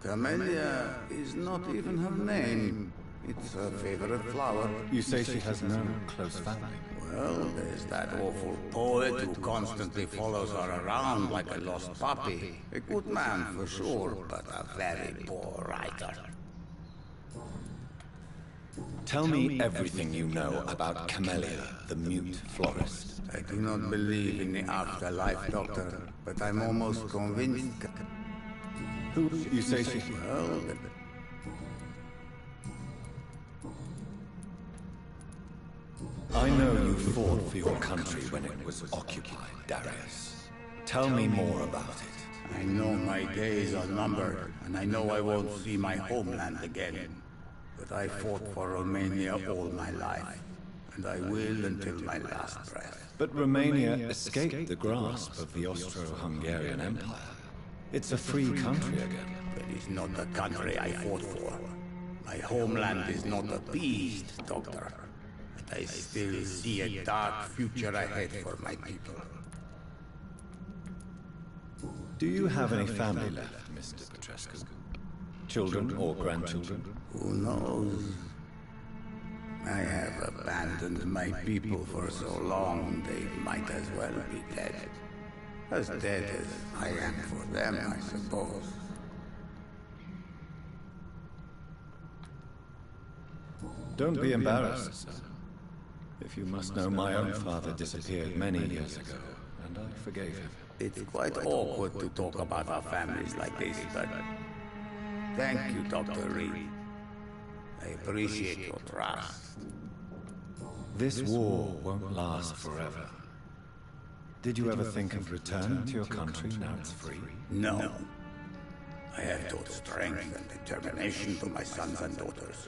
Camellia is not even her name. It's her favorite flower. You say she has no close family? Well, there's that awful poet who constantly follows her around like a lost puppy. A good man for sure, but a very poor writer. Tell me everything you know about Camellia, the mute florist. I do not believe in the afterlife, Doctor, but I'm almost convinced... Who you say she... Well... I know you fought for your country when it was occupied, Darius. Tell me more about it. I know my days are numbered, and I know I won't see my homeland again. But I fought for Romania all my life, and I will until my last breath. But Romania escaped the grasp of the Austro-Hungarian Empire. It's a free country again. That is not the country I fought for. My homeland is not appeased, Doctor. But I still see a dark future ahead for my people. Do you have any family left, Mr. Petrescu? Children or grandchildren? Who knows? I have abandoned my people for so long, they might as well be dead. As dead as I am for them, I suppose. Don't be embarrassed, sir. If you must know, my own father disappeared many years ago, and I forgave him. It's quite awkward to talk about our families like this, but... Thank you, Dr. Reed. I appreciate your trust. This war won't last forever. Did you ever think of returning to your country now it's free? No. I have taught strength and determination to my sons and daughters.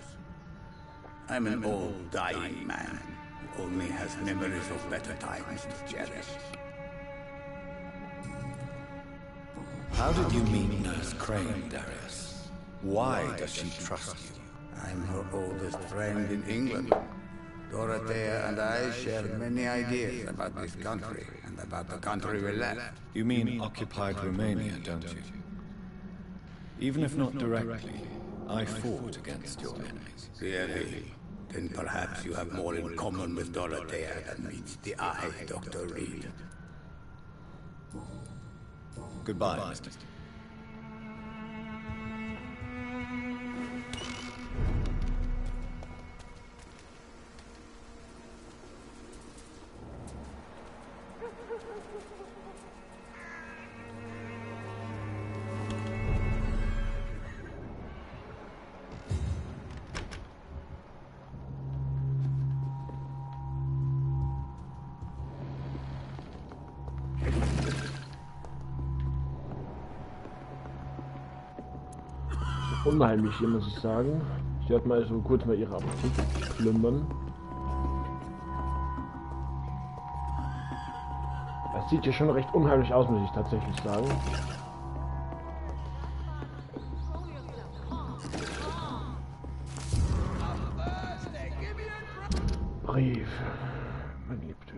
I'm an old, dying man who only has memories of better times to cherish. How did you meet Nurse Crane, Darius? Why does she trust you? I'm her oldest friend in England. Dorothea and I share many ideas about this country and about the country we left. You mean occupied Romania, don't you? Even if not directly, I fought against your enemies. Really? Then perhaps you have more in common with Dorothea than meets the eye, Dr. Reed. Goodbye, Mr. Unheimlich hier, muss ich sagen. Ich werde mal so kurz mal ihre Apotheke plündern. Das sieht hier schon recht unheimlich aus, muss ich tatsächlich sagen. Brief. Mein Liebster.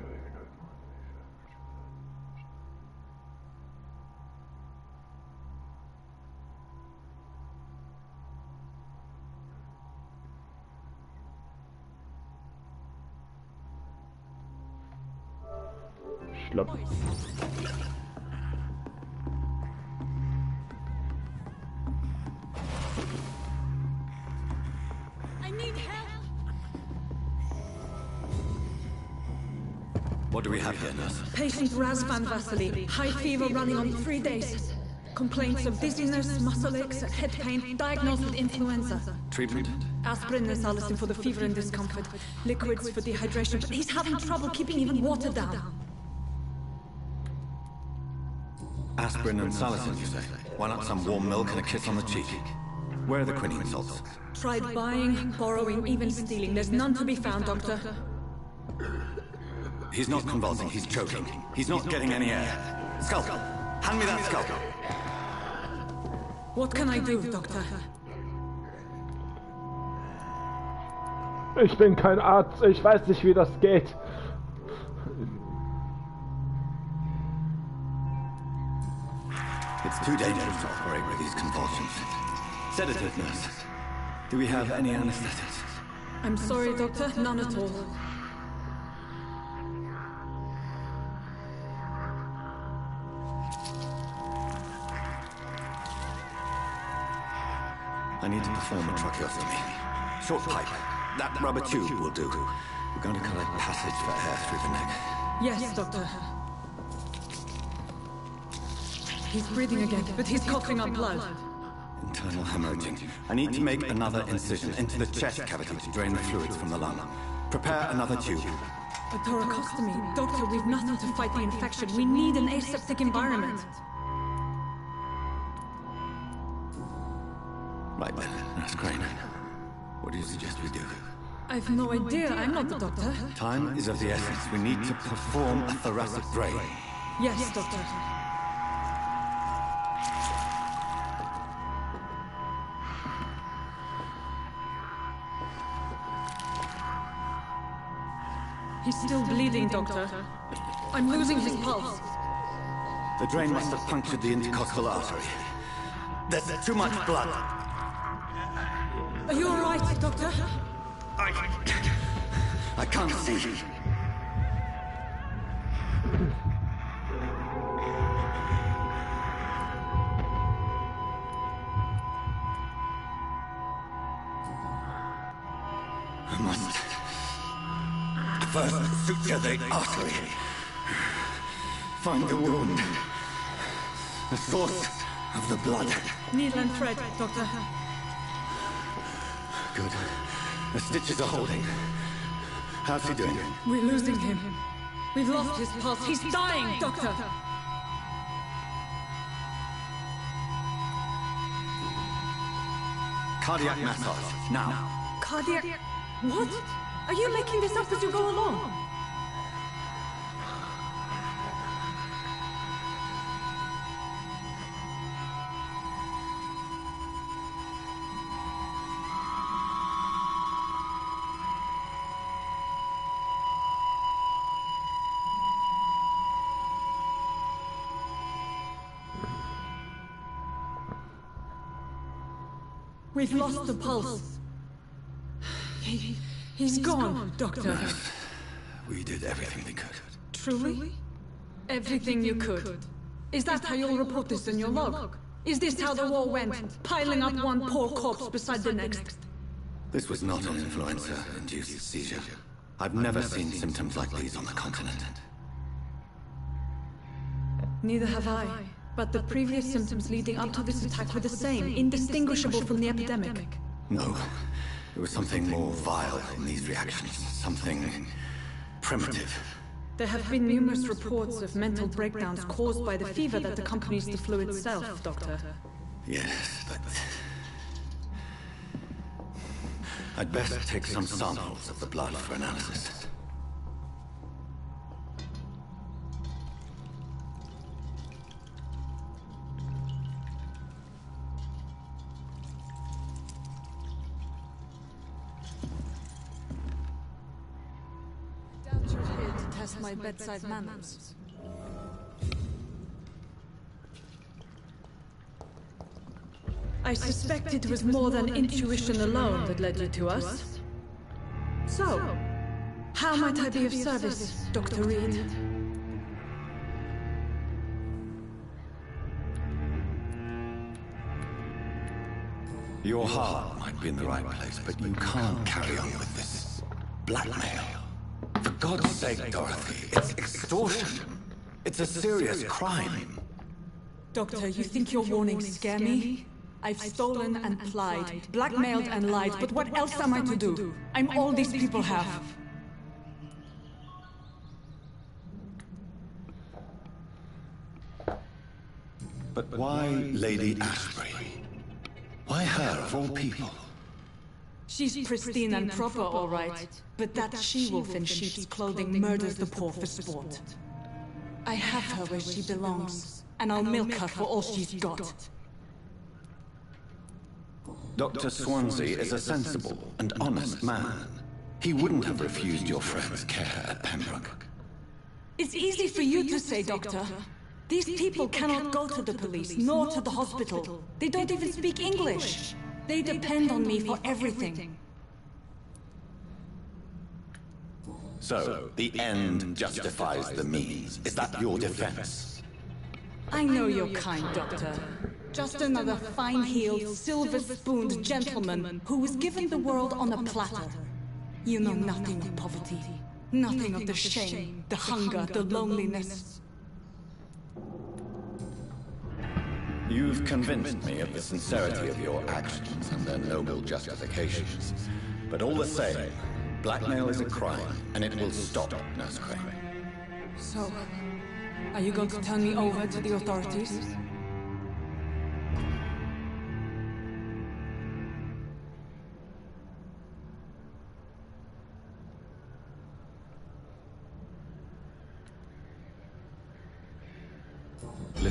Schlapp. I need help. What do we have here, nurse? Patient Razvan Vasily, high fever running on 3 days. Complaints of dizziness, muscle aches, and head pain, diagnosed with influenza. Treatment? Aspirin and salicin for the fever and discomfort. Liquids for dehydration, but he's having trouble keeping even water down. Aspirin and salicin, you say? Why not some warm milk and a kiss on the cheek? Where are the quinine salts? Tried buying, borrowing, even stealing. There's none to be found, Doctor. He's not convulsing, he's choking. He's not getting any air. Skull! Hand me that skull! What can I do, Doctor? Ich bin kein Arzt, ich weiß nicht, wie das geht. It's too dangerous to operate with these convulsions. Sedative, nurse. Do we have any anesthetics? I'm sorry, Doctor, none at all. I need to perform a tracheostomy. Short pipe. That rubber tube will do. We're going to cut a passage for air through the neck. Yes, Doctor. He's breathing again, but he's coughing up blood. Internal hemorrhaging. I need to make another incision into the chest cavity to drain the fluids from the lung. Prepare another tube. A thoracostomy. Doctor, we've nothing to fight the infection. We need an aseptic environment. Right then, Nurse Crane. What do you suggest we do? I've no idea. I'm not the doctor. Time is of the essence. We need to perform a thoracic drain. Yes, doctor. He's still bleeding, Doctor. I'm losing his pulse. The drain must have punctured the intercostal artery. There's too much blood. Are you all right, Doctor? I can't see. I must first suture the artery. Find the wound. The source of the blood. Needle and thread, Doctor. Good. The stitches are holding. How's he doing? We're losing him. We've lost his pulse. He's dying, Doctor! Cardiac massage, now. Cardiac... What? Are you making this up as you go along? We've lost the pulse. He's gone, Doctor. We did everything we could. Truly? Everything you could. Is that how you'll report this in your log? Is this how the war went? Piling up one poor corpse beside the next? This was not an influenza-induced seizure. I've never seen symptoms like these on the continent. Neither have I. But the previous symptoms leading up to this attack were the same, indistinguishable from the epidemic. No. There was something more vile in these reactions. Something primitive. There have been numerous reports of mental breakdowns caused by the fever that accompanies the flu itself, Doctor. Yes, but... I'd best take some samples of the blood for analysis. You're here to test my bedside manners. I suspect it was more than intuition alone that led you to us. So, how might I be of service, Dr. Reed? Your heart might be in the right place, but you can't carry on with this blackmail. For God's sake, Dorothy, it's extortion. It's a serious crime. Doctor, you think your warnings scare me? I've stolen and plied, blackmailed and lied, but what else am I to do? I'm all these people have. But why Lady Ashbury? Why her, of all people? She's pristine and proper, all right. But that she-wolf in sheep's clothing murders the poor for sport. I have her where she belongs, and I'll milk her for all she's got. Dr. Swansea is a sensible and honest man. He wouldn't have refused your friend's care at Pembroke. It's easy for you to say, Doctor. These people cannot go to the police, nor to the hospital. They don't even speak English. They depend on me for everything. So, the end justifies the means. Is that your defense? I know you're kind, Doctor. Just another fine-heeled, silver-spooned gentleman who was given the world on a platter. You know nothing of poverty. Nothing of the shame, the hunger, the loneliness. You've convinced me of the sincerity of your actions and their noble justifications. But all the same, blackmail is a crime, and it will stop, Nurse Crane. So, are you going to turn me over to the authorities?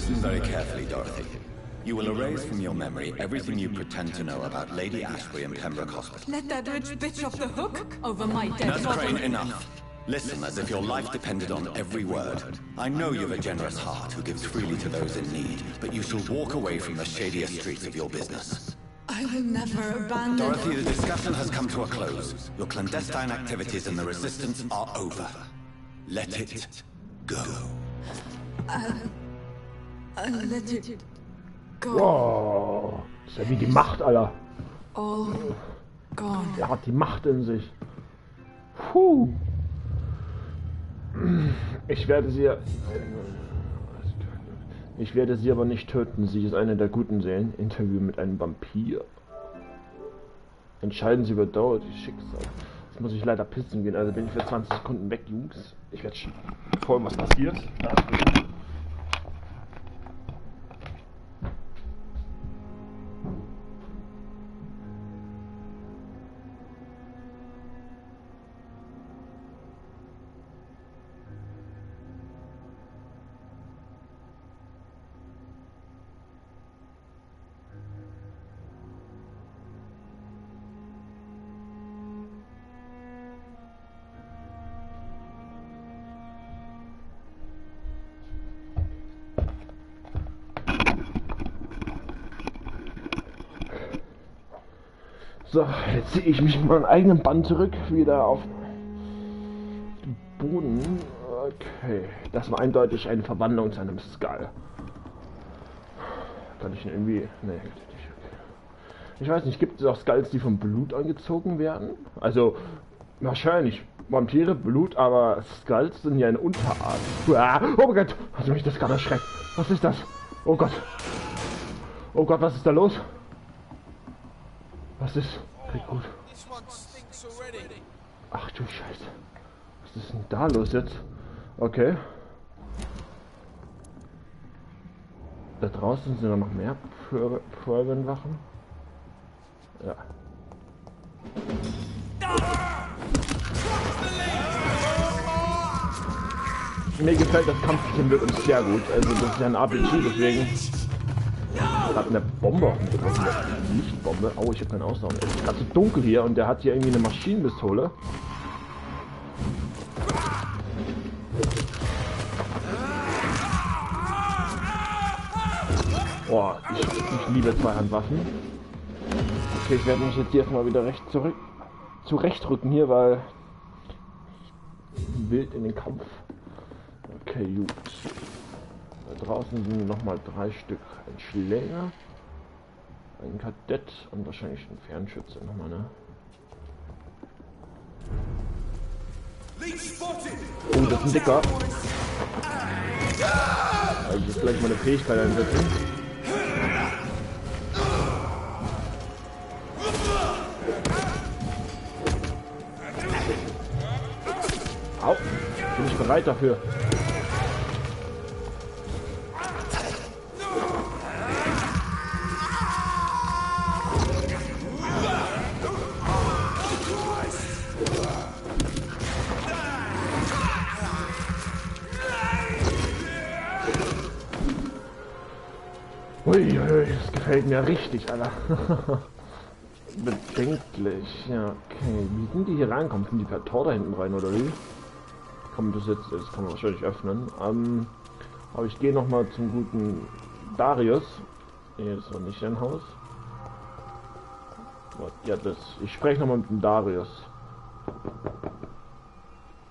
Listen very carefully, Dorothy. You will erase from your memory everything you pretend to know about Lady Ashbury and Pembroke Hospital. Let that rich bitch off the hook over my dead Nurse body. Crane, enough. Listen as if your life depended on every word. I know you've a generous heart who gives freely to those in need, but you shall walk away from the shadier streets of your business. I will never abandon... Dorothy, the discussion has come to a close. Your clandestine activities in the Resistance are over. Let it go. I'll let it go. Wow, ist ja wie die Macht, Alter. All gone. Er hat die Macht in sich. Puh. Ich werde sie aber nicht töten. Sie ist eine der guten Seelen. Interview mit einem Vampir. Entscheiden Sie über Dauer die Schicksal. Jetzt muss ich leider pissen gehen. Also bin ich für 20 Sekunden weg, Jungs. Ich werde schauen, was passiert. So, jetzt ziehe ich mich mit meinem eigenen Band zurück, wieder auf den Boden. Okay, das war eindeutig eine Verwandlung zu einem Skull. Kann ich ihn irgendwie... Nee, ich weiß nicht, gibt es auch Skulls, die vom Blut angezogen werden? Also, wahrscheinlich Vampire, Blut, aber Skulls sind ja eine Unterart. Oh mein Gott, hat mich das gerade erschreckt. Was ist das? Oh Gott. Oh Gott, was ist da los? Was ist? Okay, gut. Ach du Scheiße. Was ist denn da los jetzt? Okay. Da draußen sind noch mehr Feuerwehrwachen. Ja. Mir gefällt das Kampfsystem wirklich sehr gut. Also das ist ja ein RPG, deswegen. Hat eine Bombe auf mich getroffen. Eine Lichtbombe. Oh, ich habe keine Ausdauer. Es ist gerade so dunkel hier und der hat hier irgendwie eine Maschinenpistole. Boah, ich liebe Zweihandwaffen. Okay, ich werde mich jetzt hier erstmal wieder zurechtrücken hier, weil wild in den Kampf. Okay, gut. Da draußen sind nochmal 3 Stück. Ein Schläger, ein Kadett und wahrscheinlich ein Fernschütze nochmal, ne? Oh, das ist ein Dicker. Also jetzt gleich meine Fähigkeit einsetzen. Au, bin ich bereit dafür. Uiuiui, das gefällt mir richtig, Alter. Bedenklich, ja, okay. Wie sind die hier reinkommen? Kommen die per Tor da hinten rein, oder wie? Kann man das kann man wahrscheinlich öffnen. Aber ich gehe nochmal zum guten Darius. Nee, das war nicht sein Haus. Ja, ich spreche nochmal mit dem Darius.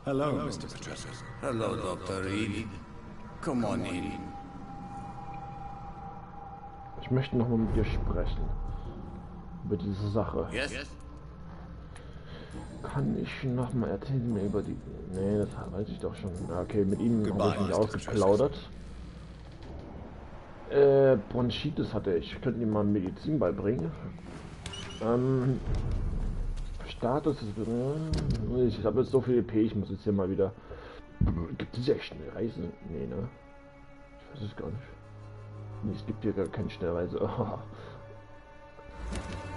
Hello, Mr. Erpressung. Hello, Dr. Reed. Come on in. Ich möchte nochmal mit dir sprechen. Über diese Sache. Yes? Kann ich nochmal erzählen mir über die... Nee, das weiß ich doch schon. Okay, mit ihm habe ich mich ausgeplaudert. Bronchitis hatte ich. Ich könnte ihm mal Medizin beibringen. Status ist... Ich habe jetzt so viel EP, ich muss jetzt hier mal wieder... Gibt es ja Schnellreise? Nee, ne? Ich weiß es gar nicht. Nee, es gibt hier gar keine Schnellreise. Oh.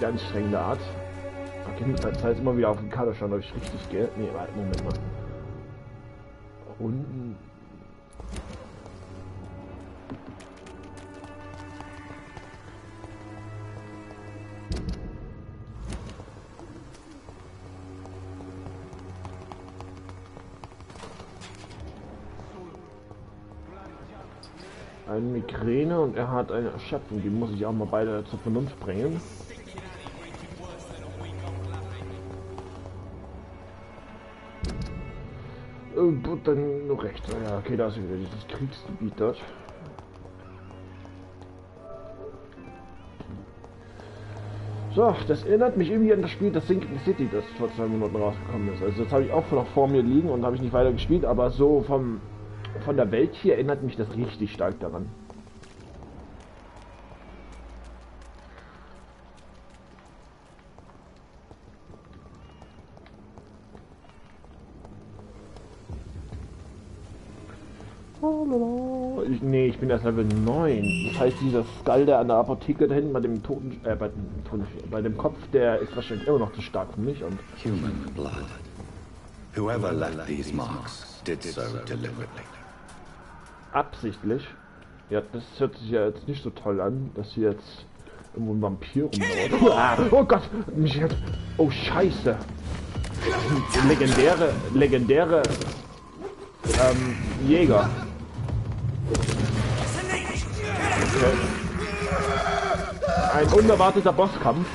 Ganz strengende Art. Okay, mit der Zeit immer wieder auf den Kader schauen, ob ich richtig gehe. Nee, warte, Moment mal. Runden. eine Migräne und er hat eine Erschöpfung. Die muss ich auch mal beide zur Vernunft bringen. Dann nur rechts. Ja, okay, da ist wieder dieses Kriegsgebiet dort. So, das erinnert mich irgendwie an das Spiel, das Sinking City, das vor 2 Monaten rausgekommen ist. Also das habe ich auch noch vor mir liegen und habe ich nicht weiter gespielt, aber so von der Welt hier erinnert mich das richtig stark daran. Ich bin erst Level 9. Das heißt, dieser Skull, der an der Apotheke da hinten bei dem Toten, bei dem Kopf, der ist wahrscheinlich immer noch zu stark für mich und... Human blood. Whoever left these marks did so deliberately. Absichtlich? Ja, das hört sich ja jetzt nicht so toll an, dass hier jetzt irgendwo ein Vampir rumläuft. Oh Gott! Oh Scheiße! Legendäre Jäger. Okay. Ein unerwarteter Bosskampf.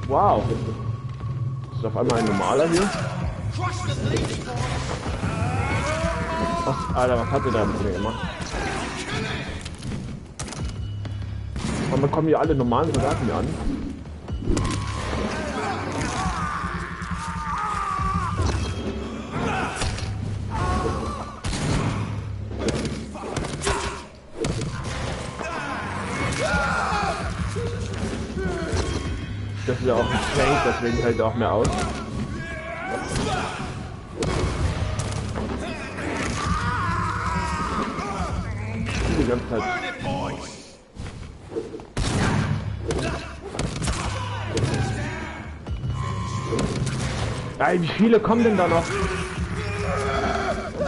Wow. Ist auf einmal ein normaler hier? Was, Alter, was hat der da mit mir gemacht? Und dann kommen hier alle normalen Soldaten hier an. Das ist ja auch ein Tank, deswegen hält er auch mehr aus. Die ganze Zeit. Ey, wie viele kommen denn da noch?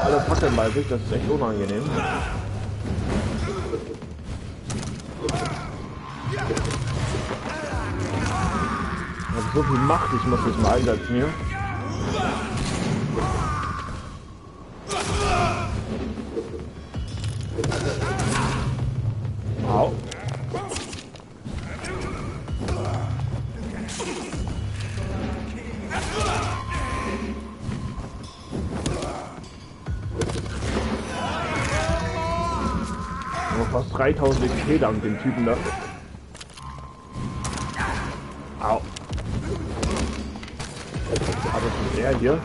Alle Fackeln bei sich, das ist echt unangenehm. So viel Macht, ich muss das mal einsetzen hier. Au. Oh, fast 3000 XP dank dem Typen da. Au. Aber das ist er hier.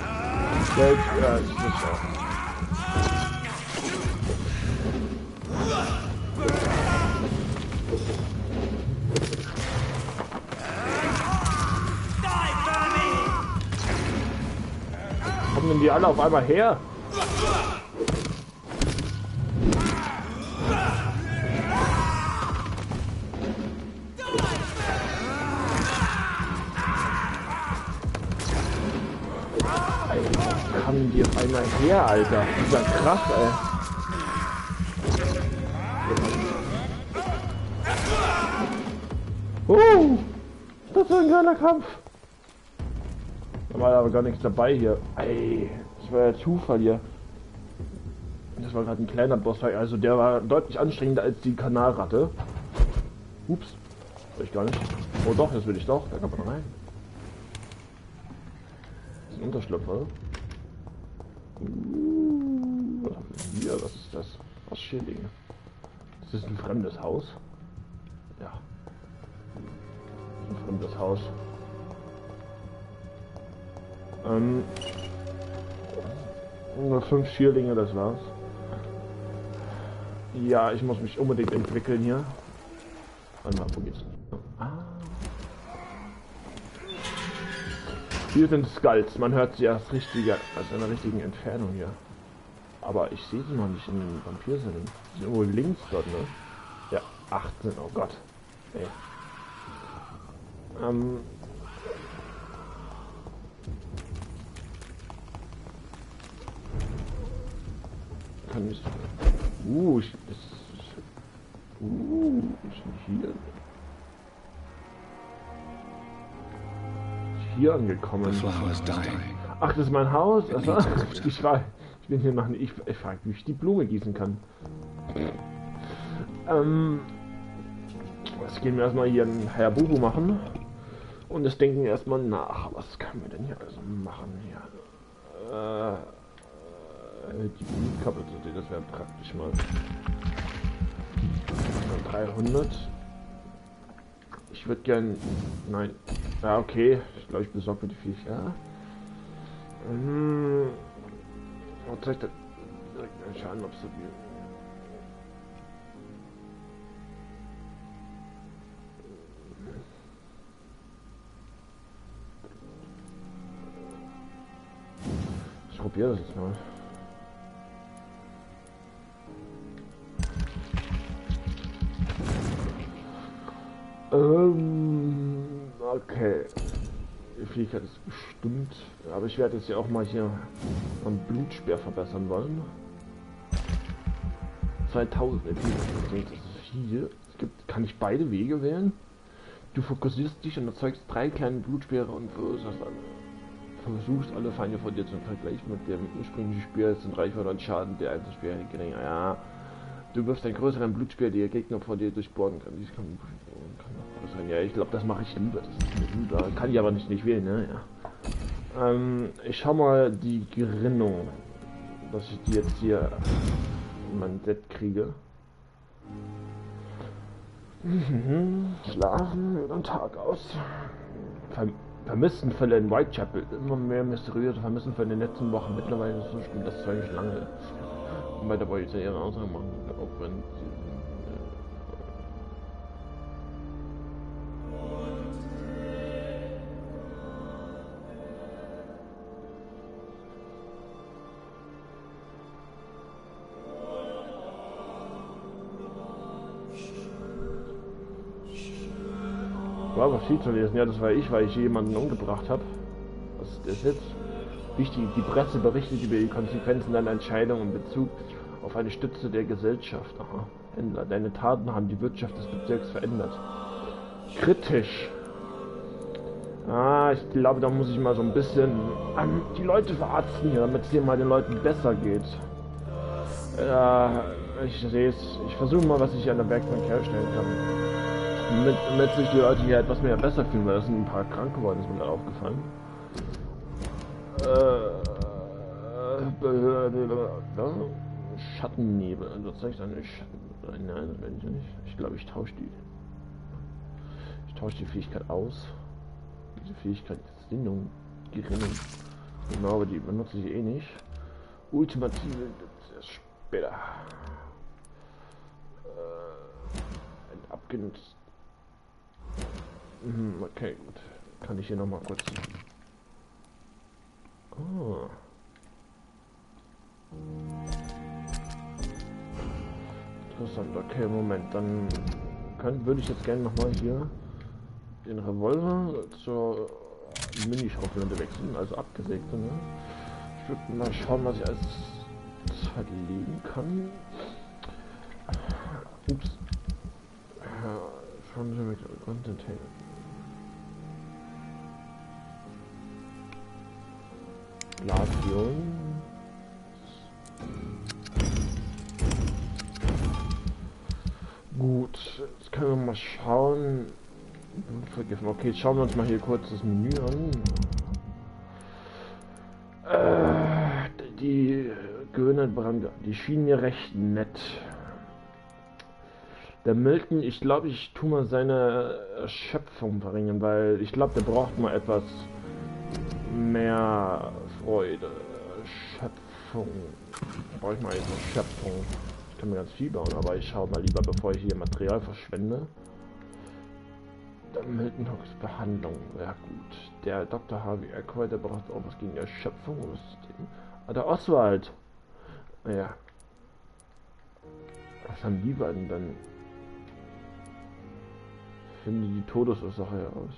Geld, ja, das ist auch. Kommen denn die alle auf einmal her? Kamen die auf einmal her, Alter? Das ist ja krass, ey. Das war ein geiler Kampf. Da war aber gar nichts dabei hier. Ey, das war ja Zufall hier. Das war gerade ein kleiner Bossfight, also der war deutlich anstrengender als die Kanalratte. Ups, will ich gar nicht. Oh doch, das will ich doch, da kann man rein. Das ist ein Unterschlüpfer. Was haben wir hier? Was ist das? Was Schillinge? Ist das ein fremdes Haus? Ja. Ein fremdes Haus. Nur 5 Schierlinge, das war's. Ja, ich muss mich unbedingt entwickeln hier. Warte mal, wo geht's? Ah. Hier sind Skulls. Man hört sie erst richtiger, aus einer richtigen Entfernung hier. Aber ich sehe sie noch nicht in den Vampirsinnen. Die sind irgendwo links dort, ne? Ja, 18, oh Gott. Ey. Kann ich... ist hier. Hier angekommen. The flower's dying. Ach, das ist mein Haus? Also, ich bin hier noch nicht. Ich frage, wie ich die Blume gießen kann. Jetzt gehen wir erstmal hier ein Hayabubu machen. Und das denken wir erstmal nach. Was können wir denn hier also machen hier? Die Blutkapazität, das wäre praktisch mal 300. Ich würde gern. Nein. Ja, okay. Ich glaube, ich besorge mir die Viecher. Was soll ich da direkt Schaden absorbieren? Ich probiere das jetzt mal. Okay. Die Fähigkeit ist bestimmt. Aber ich werde jetzt ja auch mal hier am Blutspeer verbessern wollen. 2000 EP, das ist viel. Kann ich beide Wege wählen? Du fokussierst dich und erzeugst 3 kleine Blutspeere und versuchst alle Feinde vor dir zu vergleichen mit dem ursprünglichen Speer. Sind Reichweite und Schaden der Einzelspeer geringer. Ja. Du wirfst einen größeren Blutspeer, der Gegner vor dir durchbohren kann. Dies kann größer. Ja, ich glaube, das mache ich lieber. Das ist mir lieber. Kann ich aber nicht wählen, ne? Ja. Ich schau mal die Gerinnung, dass ich die jetzt hier in mein Set kriege. Schlafen über den Tag aus. Vermisstenfälle in Whitechapel. Immer mehr mysteriöse Vermisstenfälle in den letzten Wochen. Mittlerweile ist so schlimm, dass es eigentlich lange ist. Und weiter wollte ich ja ihre Aussage machen, auch wenn sie... War was viel zu lesen. Ja, das war ich, weil ich jemanden umgebracht habe. Was ist das jetzt? Wichtig, die Presse berichtet über die Konsequenzen deiner Entscheidung in Bezug auf eine Stütze der Gesellschaft. Aha. Händler, deine Taten haben die Wirtschaft des Bezirks verändert. Kritisch. Ich glaube, da muss ich mal so ein bisschen die Leute verarzten hier, damit es hier mal den Leuten besser geht. Ja, ich sehe es. Ich versuche mal, was ich an der Werkbank herstellen kann. Damit sich die Leute hier etwas mehr besser fühlen, weil das sind ein paar krank geworden, ist mir da aufgefallen. Schattennebel. Also zeigt eine Schatten. Nein, das werde ich nicht. Ich glaube, ich tausche die. Ich tausche die Fähigkeit aus. Diese Fähigkeit ist Sinnung, Gerinnung. Genau, aber die benutze ich eh nicht. Ultimative erst später. Ein abgenutzt. Okay, gut. Kann ich hier nochmal kurz. Oh. Interessant, okay, Moment, dann würde ich jetzt gerne nochmal hier den Revolver zur Mini-Schrotflinte wechseln, also abgesägte, ne? Ich würde mal schauen, was ich als zerlegen kann. Ups. Ja, schauen Sie mit Content. Glasion. Gut, jetzt können wir mal schauen. Vergessen. Okay, jetzt schauen wir uns mal hier kurz das Menü an. Die Gewinnerbrand, die schien mir recht nett. Der Milton, ich glaube, ich tue mal seine Erschöpfung verringern, weil ich glaube, der braucht mal etwas mehr Freude. Erschöpfung. Da brauche ich mal jetzt Erschöpfung. Ich kann mir ganz viel bauen, aber ich schaue mal lieber, bevor ich hier Material verschwende. Der Milton Hooks Behandlung. Ja gut. Der Dr. Harvey Erquay, der braucht auch was gegen Erschöpfung. Was ist denn? Ah, der Oswald. Naja. Was haben die beiden dann? Finde die Todesursache heraus.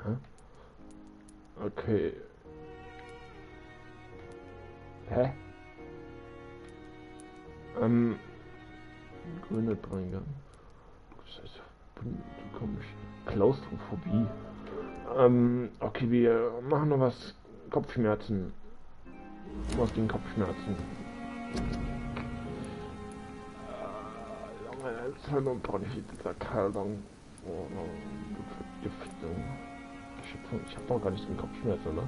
Hä? Okay. Hä? Grüne Dreigang. Das heißt, komisch. Klaustrophobie. Okay, wir machen noch was Kopfschmerzen. Du hast den Kopfschmerzen. Junge, dieser Kaltung. Vergiftung. Ich hab doch gar nicht den Kopfschmerzen, oder?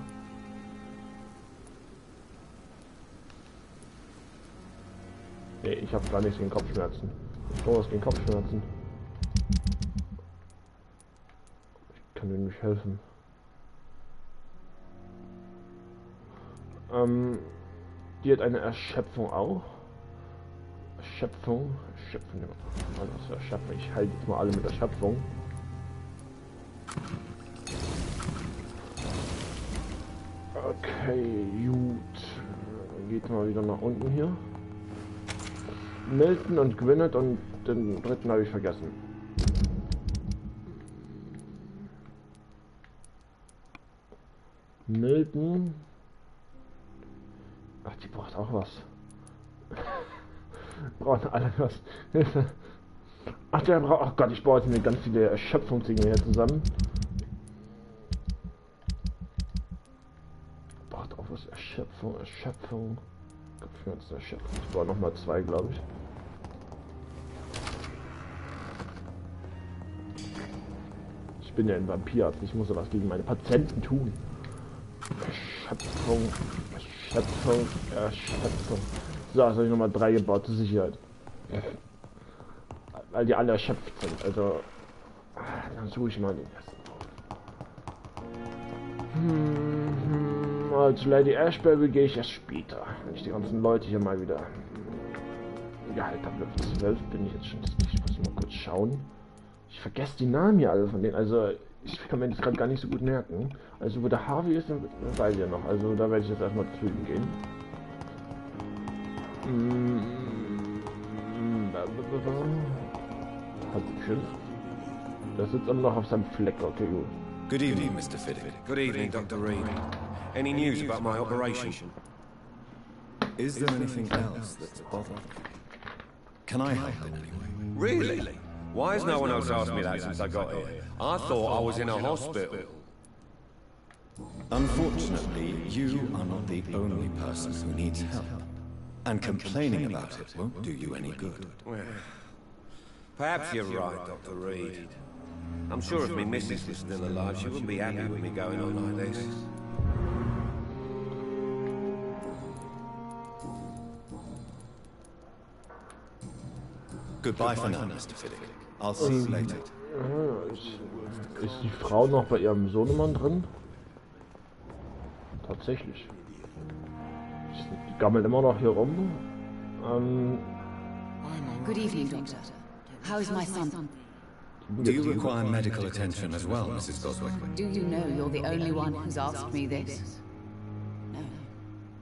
Nee, ich hab gar nichts gegen Kopfschmerzen. Ich brauche was gegen Kopfschmerzen. Ich kann dir nicht helfen. Die hat eine Erschöpfung auch. Erschöpfung. Was für Erschöpfung? Ich halte jetzt mal alle mit Erschöpfung. Okay, gut. Dann geht mal wieder nach unten hier. Milton und Gwyneth und den dritten habe ich vergessen. Milton. Ach, die braucht auch was. Brauchen alle was. Hilfe. Ach, der braucht. Ach Gott, ich baue jetzt mir ganz viele Erschöpfungsdinge hier zusammen. Braucht auch was. Erschöpfung. Kopfschmerzen, Erschöpfung. Ich baue nochmal 2, glaube ich. Ich bin ja ein Vampirarzt. Ich muss ja was gegen meine Patienten tun. Erschöpfung. So, jetzt habe ich nochmal 3 gebaut zur Sicherheit. Weil die alle erschöpft sind. Also. Dann suche ich mal den ersten. Als Lady Ashbury gehe ich erst später. Wenn ich die ganzen Leute hier mal wieder gehalten habe. 12 bin ich jetzt schon. Ich muss mal kurz schauen. Ich vergesse die Namen hier alle von denen. Also. Ich kann mir das gerade gar nicht so gut merken. Also wo der Harvey ist, dann weiß ich ja noch. Also da werde ich jetzt erstmal zu ihm gehen. Hat schön. Der sitzt immer noch auf seinem Fleck. Okay, gut. Good evening, Mr. Fiddick. Good evening, Dr. Reed. Any news about my operation? Is there anything else that's bothering you? Can I help in any way? Really? Why has no one else asked me that since I got here? I thought I was in a hospital. Unfortunately, you are not the only person who needs help. And complaining about it won't do you any good. Well, perhaps you're right, Dr. Reed. I'm sure if my missus was still alive, she wouldn't be happy with me going on like this. Goodbye for now, Mr. Fiddick. I'll see you later. Ist die Frau noch bei ihrem Sohnemann drin? Tatsächlich. Die gammelt immer noch hier rum. Good evening, Doctor. How is my son? Do you require medical attention as well, Mrs. Goswick? Do you know you're the only one who's asked me this? No,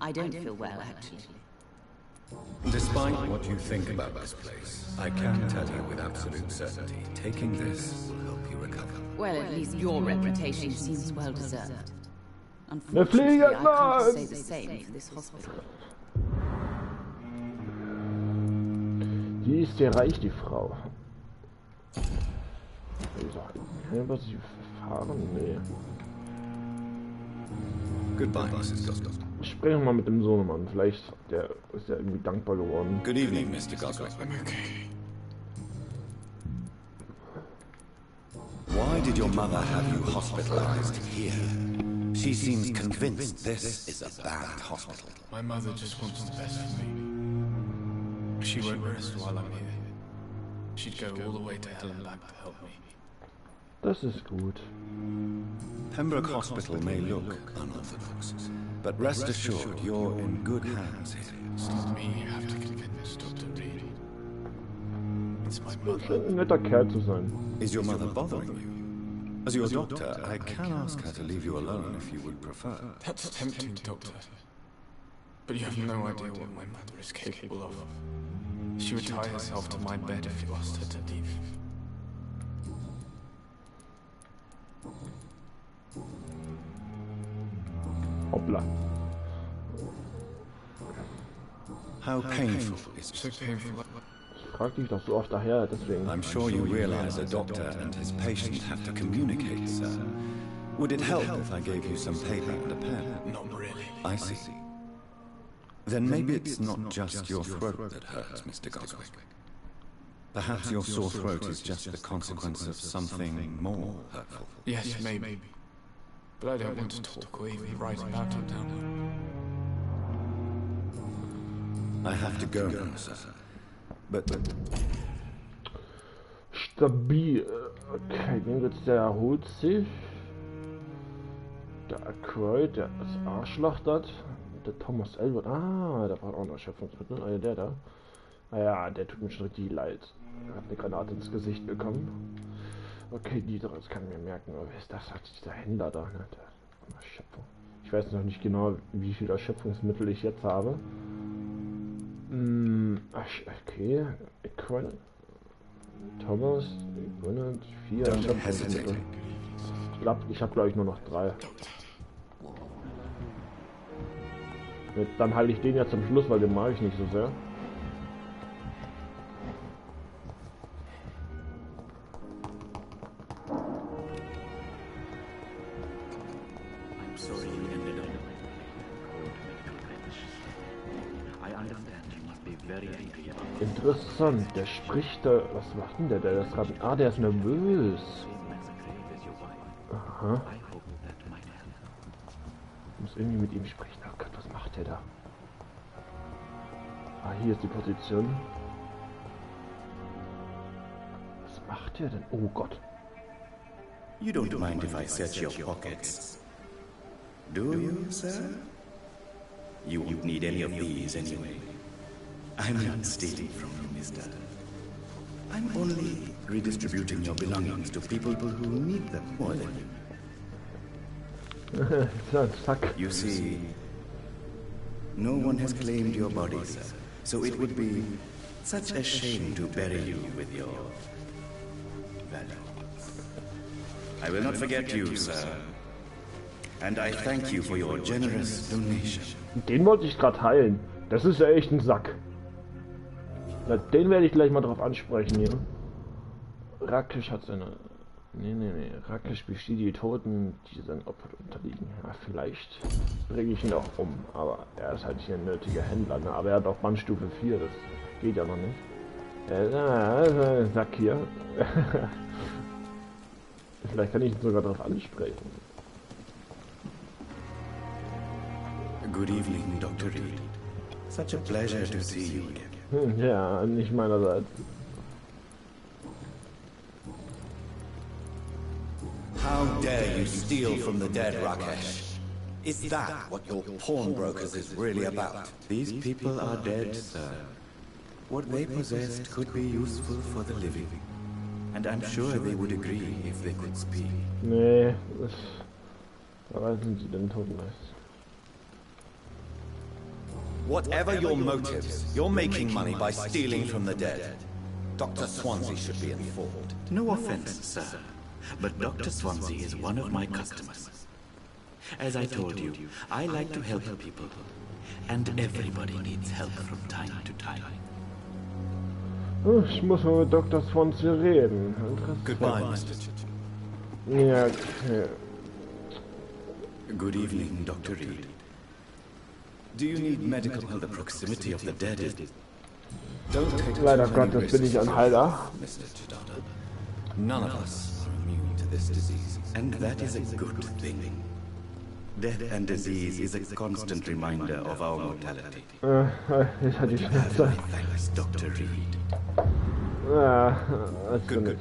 I don't feel well, actually. Despite what you think about this place, I can tell you with absolute certainty, taking this will help you recover. Well, at least your reputation seems well deserved. Unfortunately, I can't say the same for this hospital. Die ist sehr reich, die Frau. Was sie fahren? Nee. Goodbye, Mrs. Goswick. Sprechen wir mal mit dem Sohnemann. Vielleicht ist er irgendwie dankbar geworden. Good evening, Mr. Goswick. Why did your mother have you hospitalized here? She seems convinced this is a bad hospital. My mother just wants the best for me. She won't rest while I'm here. She'd go all the way to hell and back to help me. Das ist gut. Pembroke Hospital may look unorthodox, but rest assured you're in good hands here. It's not me you have to convince, Dr. Reed. It's my Das mother. scheint ein netter Kerl zu sein. Is your mother bothering you? As your doctor, I can ask her to leave you alone if you would prefer. That's tempting, Doctor. But you have no idea what my mother is capable of. She would tie herself to my bed if you asked her to leave. Hoppla. How painful is So it? painful. Ich frag dich doch so oft daher, deswegen. I'm sure you realize a doctor and his patient have to communicate, sir. Would it help if I gave you some paper and a pen? Not really. I see. Then maybe it's not just your throat that hurts, Mr. Goswick. Perhaps your sore throat is just the consequence of something more hurtful. Yes, maybe. But I don't want to talk or even write about it now. I have to go now, sir. But... Stabil. Okay, den jetzt der erholt sich. Der Aykroyd, der das Arschloch dort. Der Thomas Elwood. Ah, der braucht auch noch Schöpfungsmittel. Ah, der da. Naja, der tut mir schon richtig leid. Er hat eine Granate ins Gesicht bekommen. Okay, die das kann ich mir merken. Aber wer ist das? Dieser Händler da, ne? Der Schöpfung. Ich weiß noch nicht genau, wie viel Erschöpfungsmittel ich jetzt habe. Okay. Thomas, 104 Erschöpfungsmittel. Ich habe glaube ich nur noch 3. Dann halte ich den ja zum Schluss, weil den mag ich nicht so sehr. Interessant, der spricht da. Was macht denn der? Der ist gerade. Ah, der ist nervös. Aha. Ich muss irgendwie mit ihm sprechen. Oh Gott, was macht der da? Ah, hier ist die Position. Was macht der denn? Oh Gott. You don't mind if I search your pockets, do you, sir? You won't need any of these anyway. I'm not stealing from you, mister. I'm only redistributing your belongings to people who need them more than you. You see, no one has claimed your body, sir, so it would be such a shame to bury you with your valuables. I will not forget you, sir. And I thank you for your generous donation. Den wollte ich gerade heilen. Das ist ja echt ein Sack. Na, den werde ich gleich mal drauf ansprechen hier. Rakesh hat seine... Nee. Rakesh bestiehlt die Toten, die seinem Opfer unterliegen. Ja, vielleicht bringe ich ihn auch um. Aber er ist halt hier ein nötiger Händler. Ne? Aber er hat auch Bandstufe 4. Das geht ja noch nicht. Sack hier. Vielleicht kann ich ihn sogar darauf ansprechen. Good evening, Dr. Reed. Such a pleasure to see you again. Ja, nicht meinerseits. How dare you steal from the dead, Rakesh? Is that what your pawnbrokers is really about? These people are dead, sir. What they possessed could be useful for the living. And I'm sure they would agree if they could speak. Nee, aber sind sie denn Totengeist? Whatever your motives, you're making money by stealing from the dead. Dr. Swansea should be informed. No offense, sir, but Dr. Swansea is one of my customers. As I told you, I like to help people, and everybody needs help from time to time. Ich muss mal mit Dr. Swansea reden. Goodbye, Mr. Ja, okay. Good evening, Dr. Reed. Do you need medical help? The proximity of the dead is... Don't take Leider Gottes bin ich ein Heiler. Mr. Chidada. None of us are immune to this disease, and that is a good thing. Death and disease is a constant reminder of our mortality. Ich hatte die Schnauze. Thanks, Dr. Reed. Ja, das bin ich.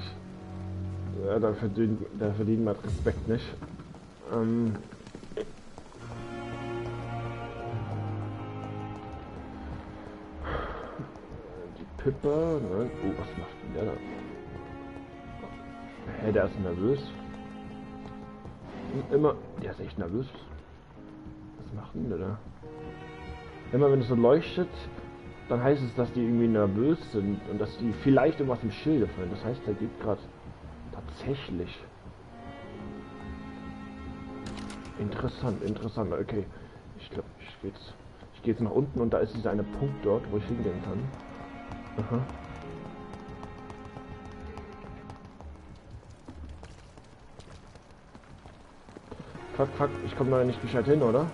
Ja, da verdient man Respekt nicht. Pippa, nein. Oh, was macht denn der da? Hey, der ist nervös. Immer, der ist echt nervös. Was macht denn der da? Immer wenn es so leuchtet, dann heißt es, dass die irgendwie nervös sind und dass die vielleicht irgendwas im Schilde fallen. Das heißt, der geht gerade tatsächlich. Interessant, okay. Ich glaube, ich gehe jetzt nach unten und da ist dieser eine Punkt dort, wo ich hingehen kann. Aha. Fuck, ich komme da nicht gescheit hin, oder?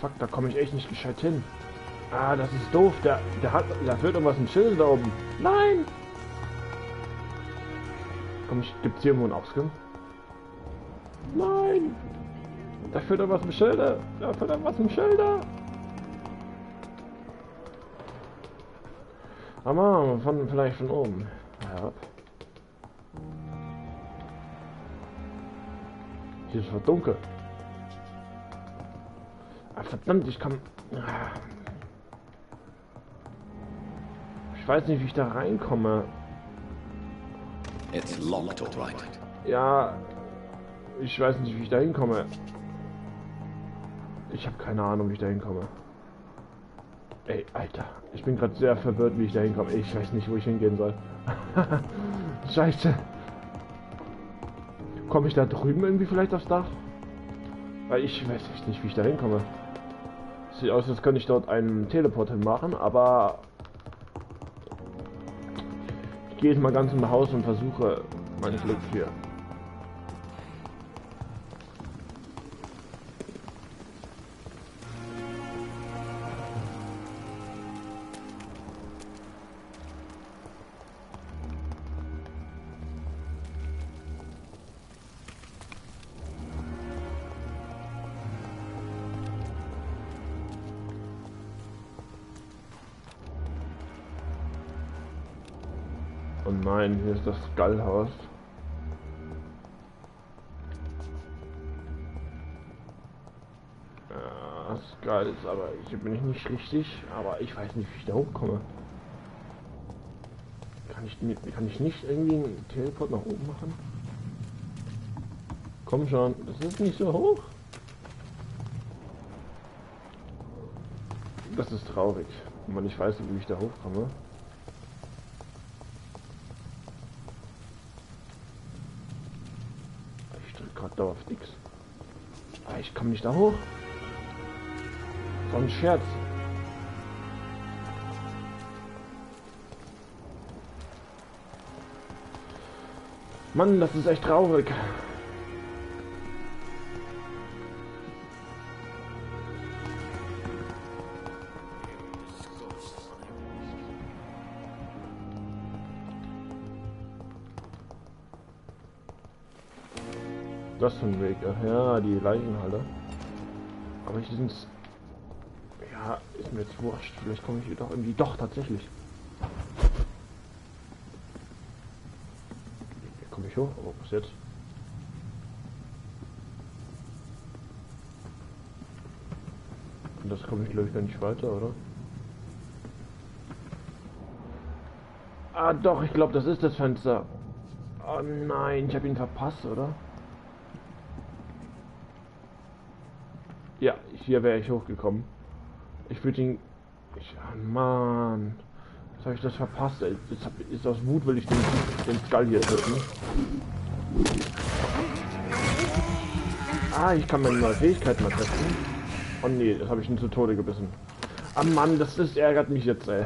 Fuck, da komme ich echt nicht gescheit hin. Ah, das ist doof. Da führt irgendwas ein Schild da oben. Nein! Komm, gibt's hier irgendwo einen Ausgang? Nein! Da führt irgendwas mit Schilder. Da führt irgendwas mit Schilder. Aber vielleicht von oben. Ja. Hier ist es dunkel. Ah, verdammt, ich kann... Ich weiß nicht, wie ich da reinkomme. It's locked, all right. Ja, ich weiß nicht, wie ich da hinkomme. Ich habe keine Ahnung, wie ich da hinkomme. Ey, Alter, ich bin gerade sehr verwirrt, wie ich da hinkomme. Ich weiß nicht, wo ich hingehen soll. Scheiße. Komme ich da drüben irgendwie vielleicht aufs Dach? Weil ich weiß echt nicht, wie ich da hinkomme. Sieht aus, als könnte ich dort einen Teleport hinmachen, aber... Ich gehe jetzt mal ganz im Haus und versuche mein Glück hier. Oh nein, hier ist das Skullhaus. Ja, Skull ist aber, hier bin ich nicht richtig, aber ich weiß nicht, wie ich da hochkomme. Kann ich nicht irgendwie einen Teleport nach oben machen? Komm schon, das ist nicht so hoch. Das ist traurig, wenn man nicht weiß, wie ich da hochkomme. Gerade da auf nix. Ah, ich komme nicht da hoch. So ein Scherz. Mann, das ist echt traurig. Das für ein Weg, ja, die Leichenhalle. Aber ich sind... Ja, ist mir jetzt wurscht. Vielleicht komme ich hier doch irgendwie... Doch, tatsächlich. Hier komme ich hoch. Oh, was jetzt? Und das komme ich, glaube ich, gar nicht weiter, oder? Ah, doch, ich glaube, das ist das Fenster. Oh nein, ich habe ihn verpasst, oder? Ja, hier wäre ich hochgekommen. Ich würde ihn... Mann. Jetzt habe ich das verpasst, ey. Jetzt aus Wut will ich den Skull hier töten. Ah, ich kann meine neue Fähigkeit mal testen. Oh nee, das habe ich ihn zu Tode gebissen. Ah Mann, das ärgert mich jetzt, ey.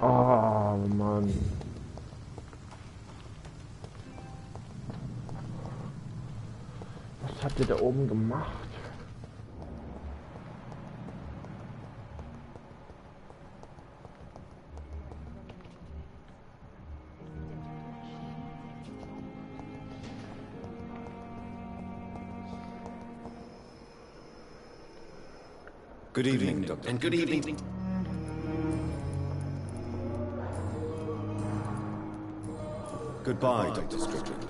Oh Mann. Was habt ihr da oben gemacht? Good evening, Doctor. And good evening. Goodbye, Dr. Strickland.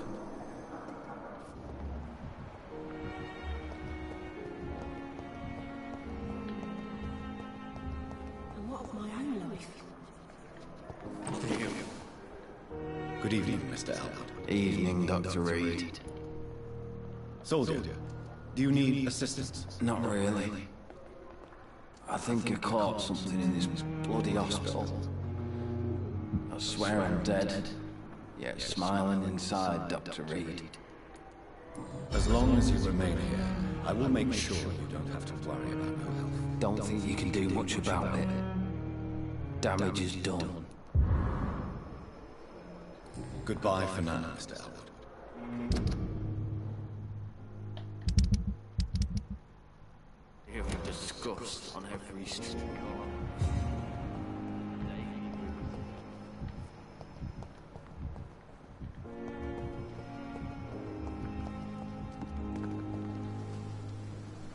And what of my own life? Good evening, Mr. Albert. Evening, Dr. Reed. Soldier, do you need assistance? Not really. I think I caught something in this bloody hospital. I swear I'm dead, yet smiling inside, Dr. Reed. As long as you remain here, I will make sure you don't have to worry about your health. Don't think you can do much about it. Damage is done. Goodbye for now, Mr. Elwood. Hearing disgust on every street.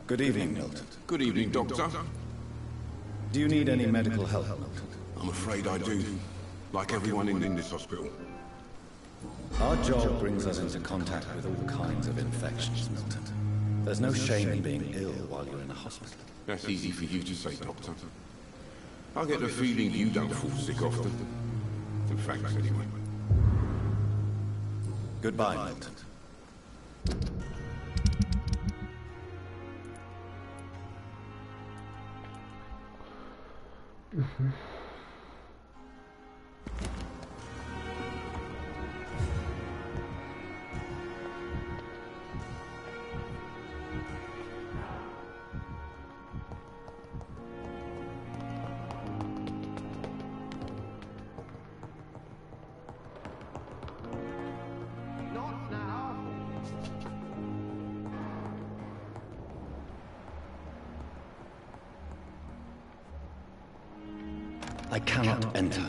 Good evening, Milton. Good evening, Doctor. Do you need any medical help, Milton? I'm afraid I do. Like everyone in this hospital. Our job brings us into contact with all kinds of infections, Milton. There's no shame in being ill while you're in a hospital. That's easy for you to say, Doctor. I get the feeling you don't fall sick often. In fact, anyway. Goodbye, Milton. I cannot enter.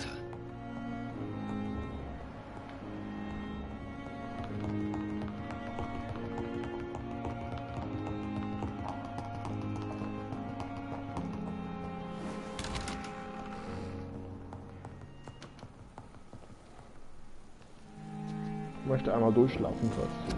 Ich möchte einmal durchlaufen fast.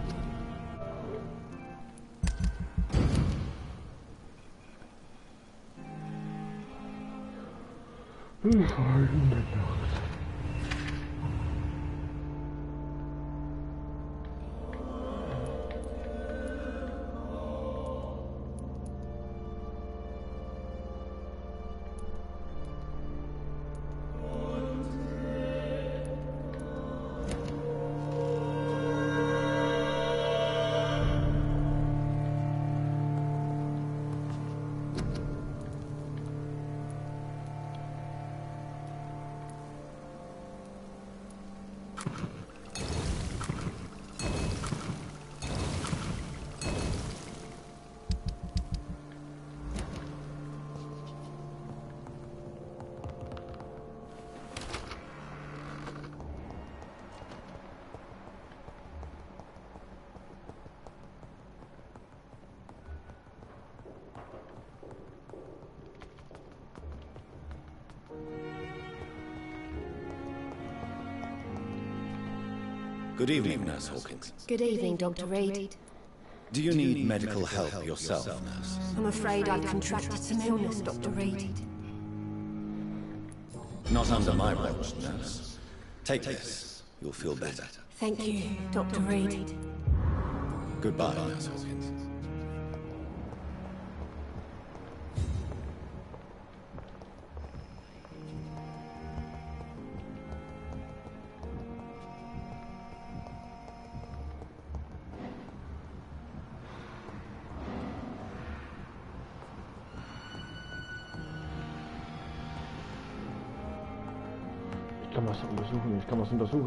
Good evening, Nurse Hawkins. Good evening, Dr. Reed. Do you need medical help yourself, Nurse? I'm afraid I've contracted some illness, Dr. Reed. Not under my watch, Nurse. Take this. You'll feel better. Thank you, Dr. Reed. Goodbye, Nurse Hawkins.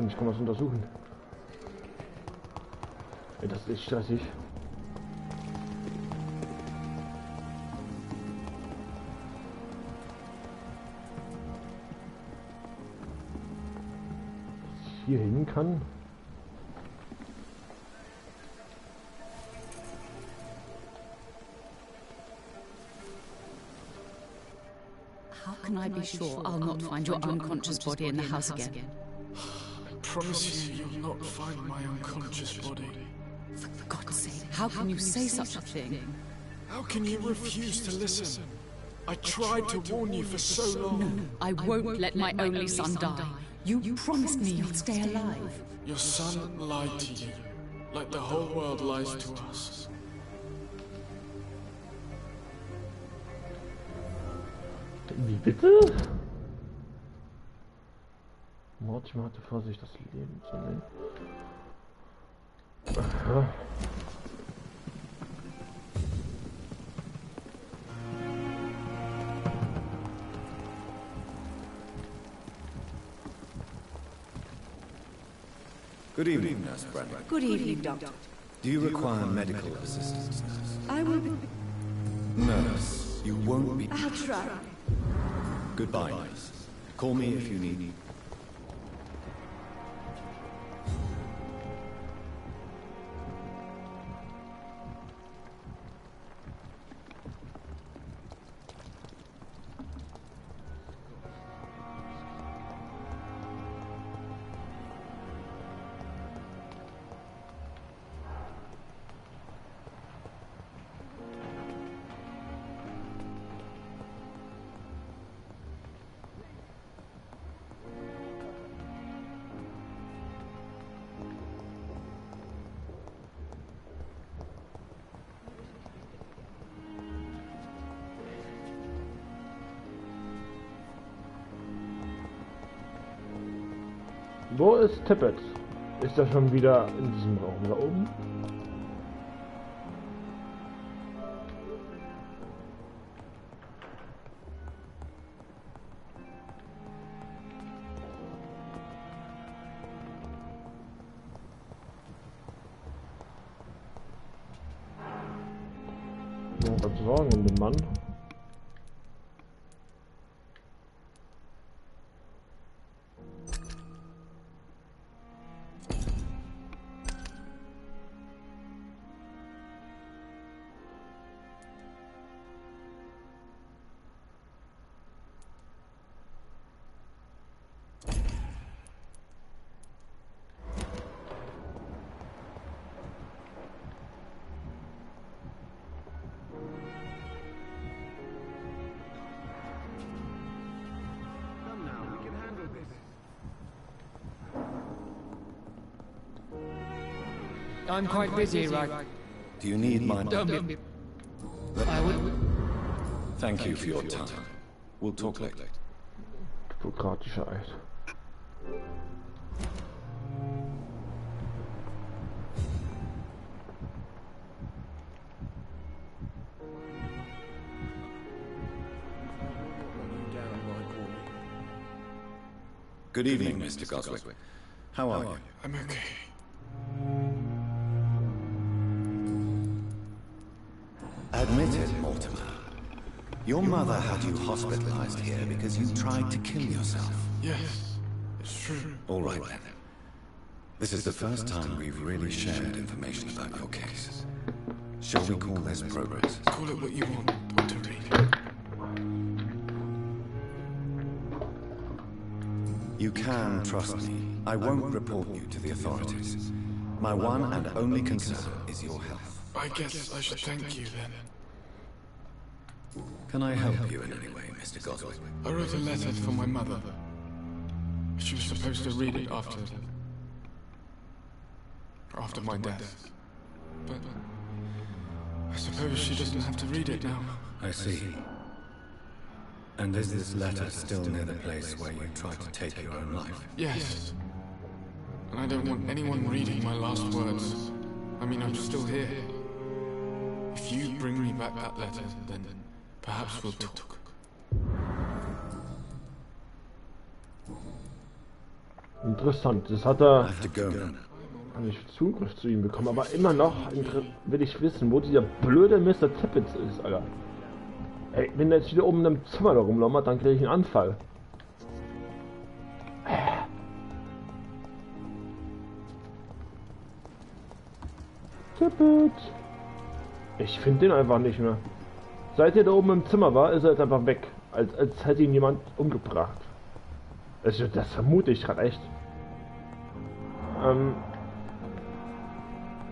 Ich kann was untersuchen. Ey, das ist stressig. Dass ich hier hin kann. How can I be sure I'll not find your unconscious body in the house again? I promise you, you'll not find my unconscious body. For God's sake, how can you say such a thing? How can you refuse to listen? I tried to warn you for so long. No, I won't let my only son die. You promised me you'd stay alive. Your son lied to you, like the whole world lies to us. Wie bitte? Mortimer hatte vor sich, das Leben zu nehmen. Aha. Good evening, Nurse Brennan. Good evening, Doctor. Do you require medical assistance, Nurse? I will be... Nurse, you won't be... I'll try. Goodbye, Nurse. Call me if you need... Wo ist Tippett? Ist er schon wieder in diesem Raum da oben? Was Sorgen um den Mann? I'm quite busy right... Do you need my... Don't be... I would... Thank you for your time. We'll talk later. Bürokratischer Eid. Good evening, Mr. Goswick. How are you? I'm okay. Admit it, Mortimer. Your mother had you hospitalized here because you tried to kill yourself. Yes, it's true. All right, then. This is the first time we've really shared information about your case. Shall we call this progress? Call it what you want, Dr. Reed. You can trust me. I won't report you to the authorities. My one and only concern is your health. I guess I should thank you then. Can I help you in any way, Mr. Goswick? I wrote a letter for my mother. She was supposed to read it after my death. But I suppose she doesn't have to read it now. I see. And is this letter still near the place where you tried to take your own life? Yes. And I don't want anyone reading my last words. I mean, I'm still here. If you bring me back that letter, then perhaps we'll talk. Interessant, das hat er nicht Zugriff zu ihm bekommen, aber immer noch will ich wissen, wo dieser blöde Mr. Tippett ist, Alter. Ey, wenn er jetzt wieder oben im Zimmer da rumlommert, dann kriege ich einen Anfall. Tippett! Ich finde den einfach nicht mehr. Seit er da oben im Zimmer war, ist er jetzt einfach weg. Als hätte ihn jemand umgebracht. Also, das vermute ich gerade echt.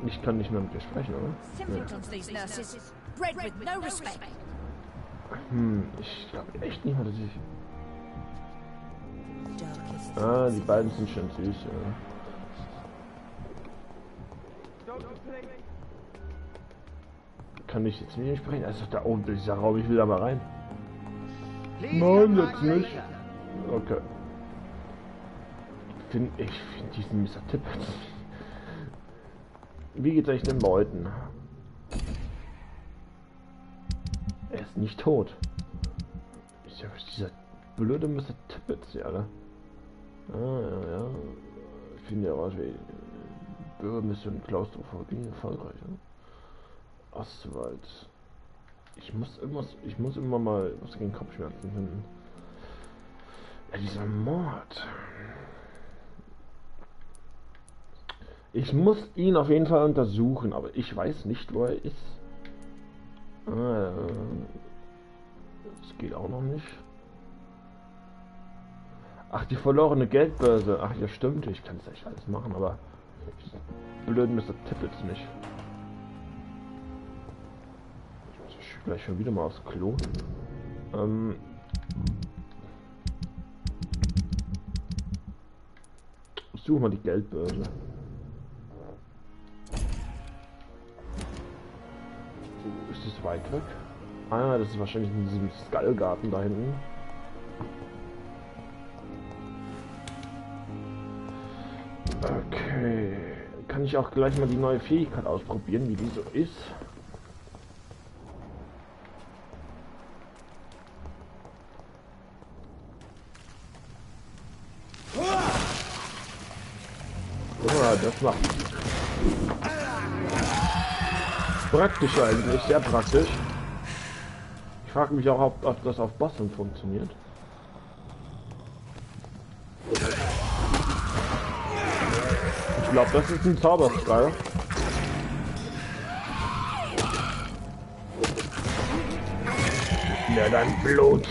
Ich kann nicht mehr mit dir sprechen, oder? Ja. Ich glaube echt nicht mal, dass ich... Ah, die beiden sind schon süß, ja. Kann ich jetzt mit ihm sprechen? Also da oben dieser Raum, ich will da mal rein. Nein, jetzt nicht. Okay. Ich finde diesen Mr. Tippett. Wie geht's euch den Leuten? Er ist nicht tot. Ist ja dieser blöde Mr. Tippett, ja, oder? Ah, ja. Ich finde ja raus, wie... Mission Klaustrophobie erfolgreich. Ne? Ostwald. Ich muss immer mal was gegen Kopfschmerzen finden. Ja, dieser Mord. Ich muss ihn auf jeden Fall untersuchen, aber ich weiß nicht, wo er ist. Das geht auch noch nicht. Ach, die verlorene Geldbörse. Ach ja, stimmt. Ich kann es echt alles machen, aber blöden Mr. Tippets nicht. Ich muss gleich schon wieder mal aufs Klo. Such mal die Geldbörse. Ist das weit weg? Ah, das ist wahrscheinlich in diesem Skullgarten da hinten. Okay. Kann ich auch gleich mal die neue Fähigkeit ausprobieren, wie die so ist. Ja, das macht praktisch eigentlich, sehr praktisch. Ich frage mich auch, ob das auf Bossen funktioniert. Ich glaube, das ist ein Zauberstrahl. Ja, dein Blut.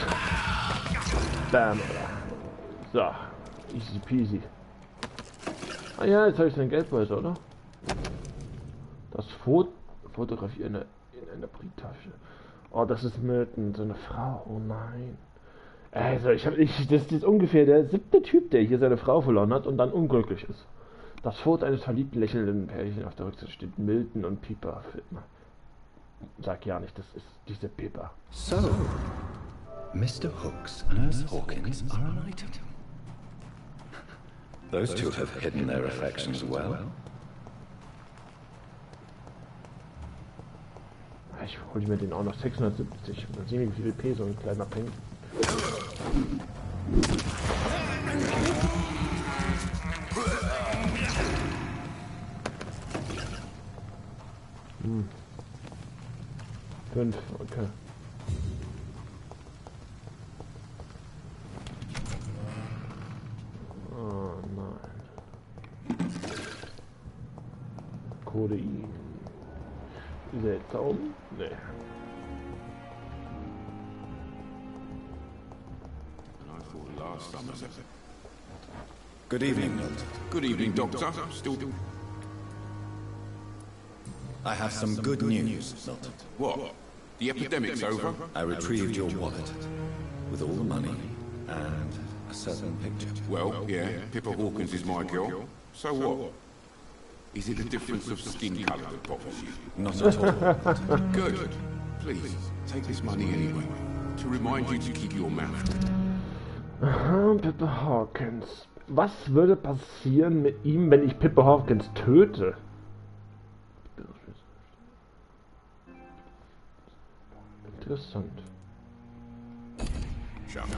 Bam. So. Easy peasy. Ah ja, jetzt habe ich sein Geldbeutel, oder? Das Fotografie in einer Brieftasche. Oh, das ist Milton, so eine Frau. Oh nein. Also, das ist ungefähr der 7. Typ, der hier seine Frau verloren hat und dann unglücklich ist. Das Foto eines verliebt lächelnden Pärchen auf der Rückseite steht Milton und Piper. Sag ja nicht, das ist diese Piper. So, Mr. Hooks and Nurse Hawkins are an item. Those two have hidden their affections well. Ich hole mir den auch noch 670. Dann sehen wir, wie viel P so ein kleiner Peng. Hm. 5, okay. Oh nein. Codein. Seltsam? Nee. Good evening, Milton. Good evening, Doctor. Still... I have some good news, Milton. What? The epidemic's over? I retrieved your wallet with all the money and a certain picture. Well, yeah, Pippa Hawkins is my girl. So what? Is it the difference of skin colour that bothers you? Not at all. Good. Please, take this money anyway. To remind you to keep your mouth. Aha, Pippa Hawkins. Was würde passieren mit ihm, wenn ich Pippa Hawkins töte? Interessant. Shut up.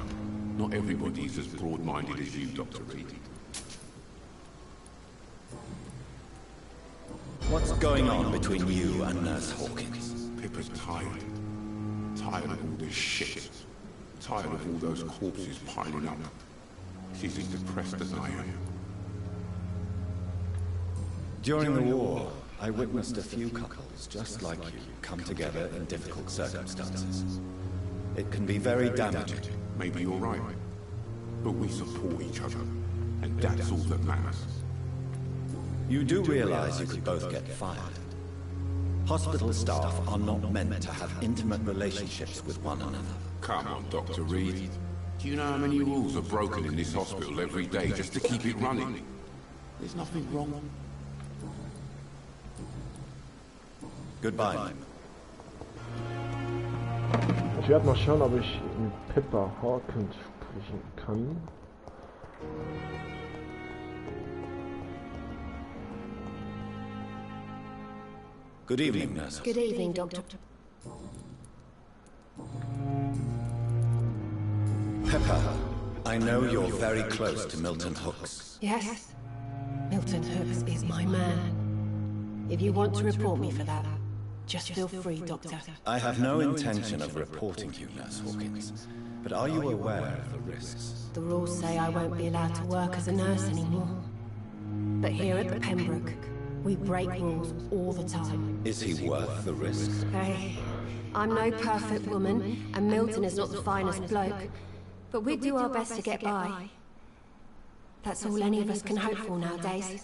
Not everybody's as broad-minded as you, Dr. Reed. What's going on between you and Nurse Hawkins? Pippa's tired. Tired of all this shit. Tired of all those corpses piling up. She's as depressed as I am. During the war, I witnessed a few couples just like you come together in difficult circumstances. It can be very damaging. Maybe you're right. But we support each other. And that's all that matters. You do realize you could both get fired. Hospital staff are not meant to have intimate relationships with one another. Come on, Dr. Reed. Do you know how many rules are broken in this hospital every day just to keep it running? There's nothing wrong. Goodbye. Ich werde mal schauen, ob ich mit Pippa Hawkins sprechen kann. Good evening, nurse. Good evening, Doctor. Pippa, I know you're very close to Milton Hooks. Yes. Milton Hooks is my man. If you want to report me for that, just feel free, Doctor. I have no intention of reporting you, Nurse Hawkins. But are you aware of the risks? The rules say I won't be allowed to work as a nurse anymore. But here at the Pembroke, we break rules all the time. Is he worth the risk? Hey, I'm no perfect woman, and Milton is not the finest bloke. But we do our best to get by. That's all any of us can hope for nowadays.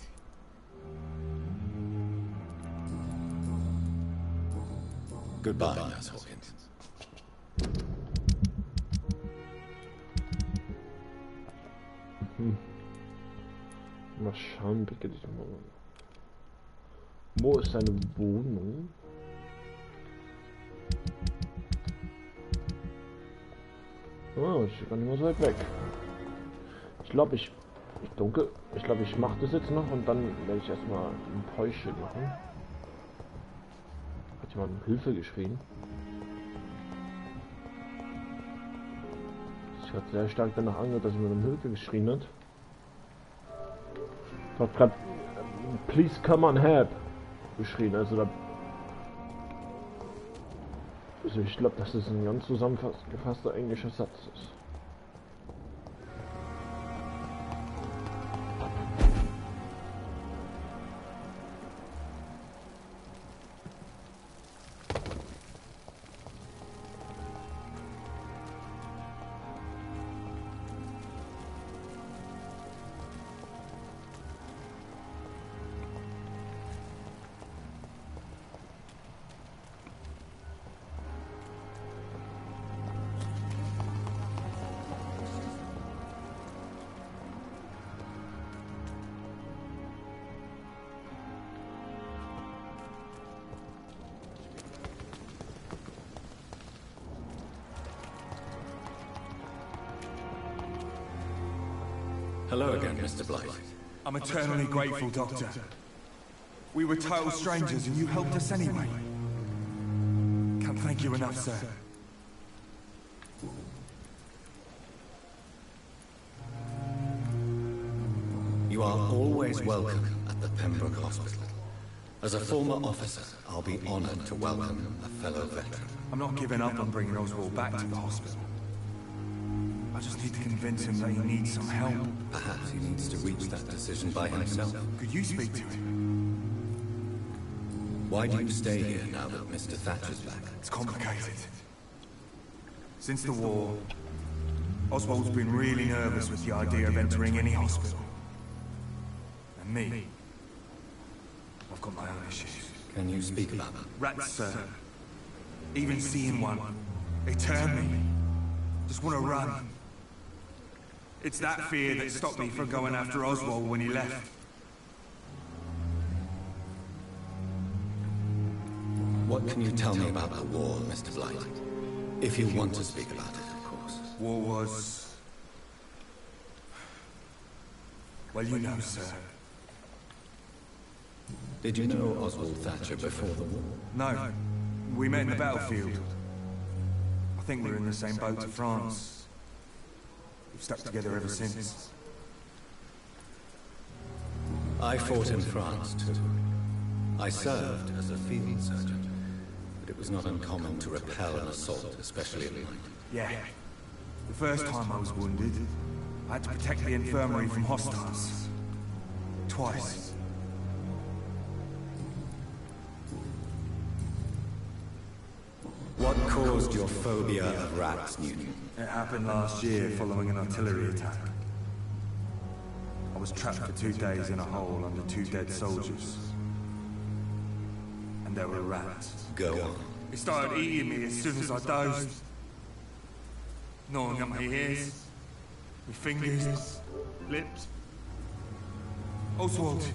Goodbye, Nurse Hawkins. Mal schauen, blicke dich mal. Wo ist seine Wohnung? Oh, ist gar nicht mehr so weit weg. Ich glaube, ich mache das jetzt noch und dann werde ich erstmal ein Päuschen machen. Hat jemand um Hilfe geschrien? Ich hatte sehr stark danach angehört, dass jemand um Hilfe geschrien hat. Ich habe gerade Please come on help geschrien. Also ich glaube, dass das ein ganz zusammengefasster englischer Satz ist. Hello again, Mr. Blythe. I'm eternally grateful, Doctor. We were total strangers and you helped us anyway. Can't thank you enough, sir. You are always welcome at the Pembroke Hospital. As a former officer, I'll be honored to welcome a fellow veteran. I'm not giving up on bringing Oswald back to the hospital. I just need to convince him that he needs some help. Perhaps he needs to reach that decision by himself. Could you speak to him? Why do you stay here now that Mr. Thatcher's back? It's complicated. Since the war, Oswald's been really nervous with the idea of entering any hospital. And me, I've got my own issues. Can you speak about them? Rats, sir. Even seeing one, they turn me. Just want to run. It's that fear that stopped me from going after Oswald when he left. What can you tell me about the war, Mr. Blythe? If you want to speak about it, of course. War was... well, you know, sir. Did you know Oswald Thatcher before the war? No. We met in the battlefield. I think we were in the same boat to France. We've stuck together ever since. I fought in France, too. I served as a field surgeon, but it was not uncommon to repel an assault, especially at night. Yeah. The first time I was wounded, I had to protect the infirmary from hostiles. Twice. What caused your phobia of rats, Newton? It happened last year following an artillery attack. I was trapped for 2 days in a hole under 2 dead soldiers. And there were rats. Go on. They started eating me as soon as I dozed. Gnawing at my ears, with fingers, lips. Oswald,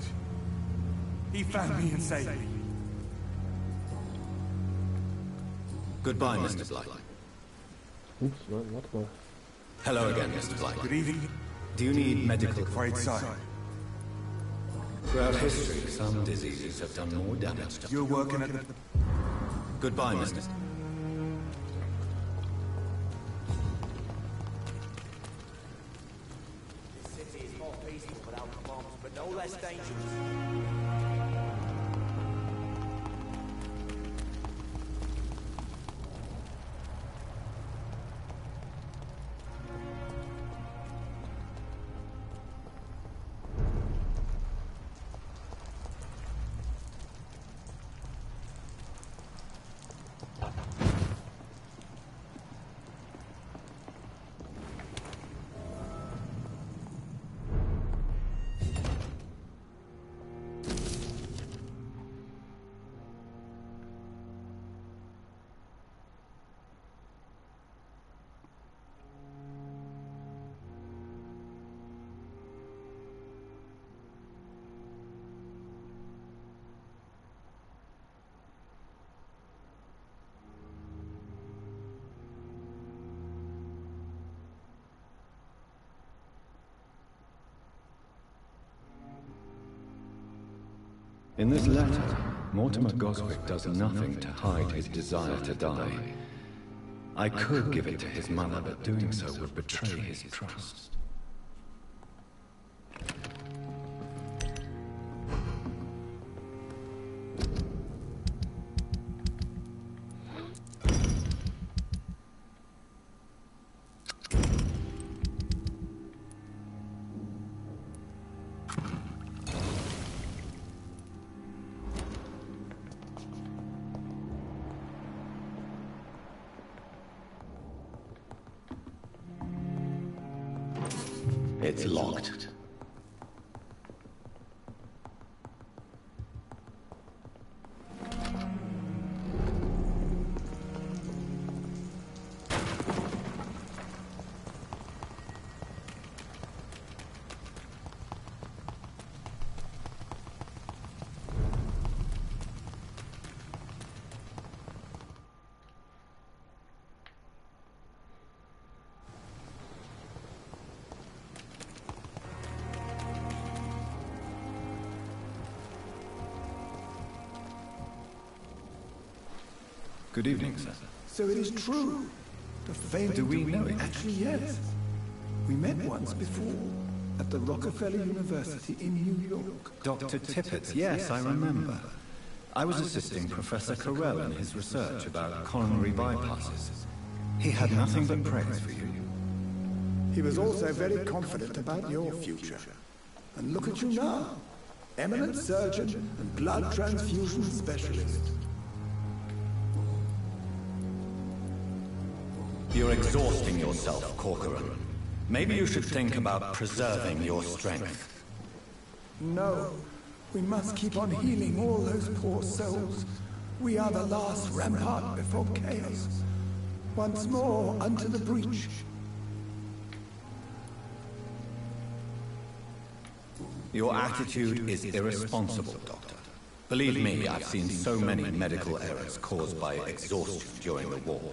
he found me and saved me. Goodbye, Mr. Blythe. Oops, no, warte mal. Hello again, Mr. Blythe. Good evening. Do you need medical... Afraid so. Throughout history, some diseases have done more damage to... You're working at the... Goodbye, Mr. This city is more peaceful without bombs, but no less dangerous. In this letter, Mortimer Goswick does nothing to hide his desire to die. I could give it to his mother, but doing so would betray his trust. It's locked. Good evening, sir. So it is true. The famed... Do we know it? Actually, yes. We met once before at the Rockefeller University in New York. Dr. Tippett, yes, I remember. I was assisting Professor Carell in his research about coronary bypasses. He had nothing but praise for you. He was also very confident about your future. And look at you now. Eminent surgeon and blood transfusion specialist. You're exhausting yourself, Corcoran. Maybe you should think about preserving your strength. No. We must keep on healing all those poor souls. We are the last rampart before chaos. Once more, unto the breach. Your attitude is irresponsible, Doctor. Believe me, I've seen so many medical errors caused by exhaustion during the war.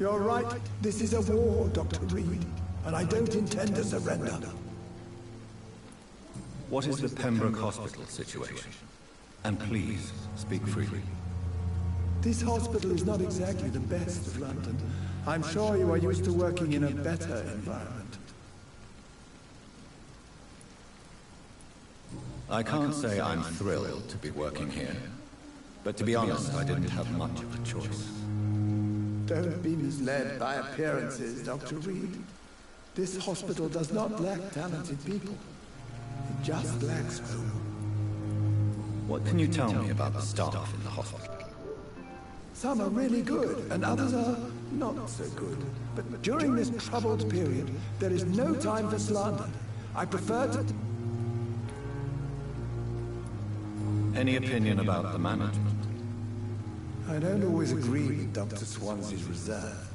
You're right. This is a war, Dr. Reed, and I don't intend to surrender. What is the Pembroke Hospital situation? And please, speak freely. This hospital is not exactly the best of London. I'm sure you are used to working in a better environment. I can't say I'm thrilled to be working here. But to be honest, I didn't have much of a choice. Don't be misled by appearances, Dr. Reed. This hospital does not lack talented people. It just lacks hope. What can you tell me about the staff in the hospital? Some are really good, and others are not so good. But during this troubled period, there is no time for slander. I prefer to... Any opinion about the management? I don't always agree with Dr. Swansea's reserve,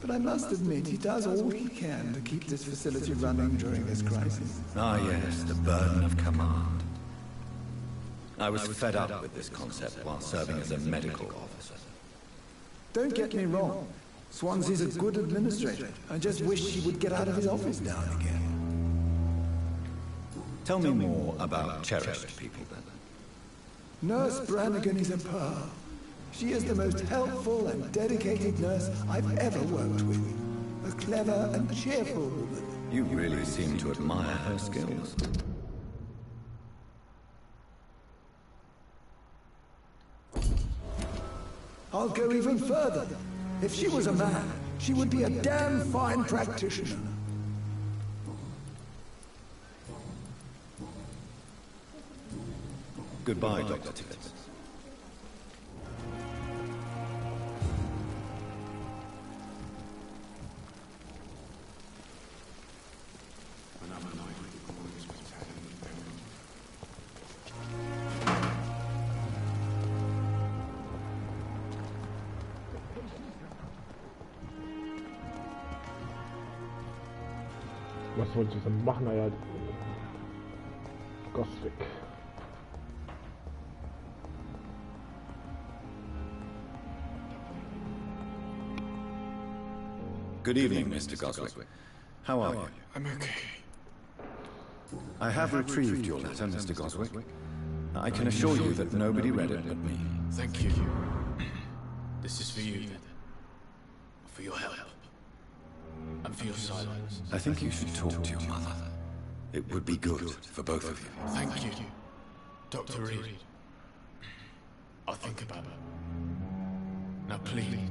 but I must admit he does all he can to keep this facility running during this crisis. Ah yes, the burden of command. I was fed up with this concept while serving as a medical officer. Don't get me wrong. Swansea's a good administrator. I just wish he would get out of his office now and again. Tell me more about cherished people, then. Nurse Brannigan is a pearl. She is the most helpful and dedicated nurse I've ever worked with. A clever and cheerful woman. You really seem to admire her skills. I'll go even further. If she was a man, she would be a damn fine practitioner. Goodbye, Dr. Tippett. Was wollte ich denn machen? Naja, Goswick. Good evening, Mr. Goswick. How are you? I'm okay. I have retrieved your letter, Mr. Goswick. I can assure you that nobody read it but me. Thank you. This is for you, then. For your help. And for your silence. I think you should talk to your mother. It would be good for both of you. Thank you, Dr. Reed. I'll think about it. Now, please.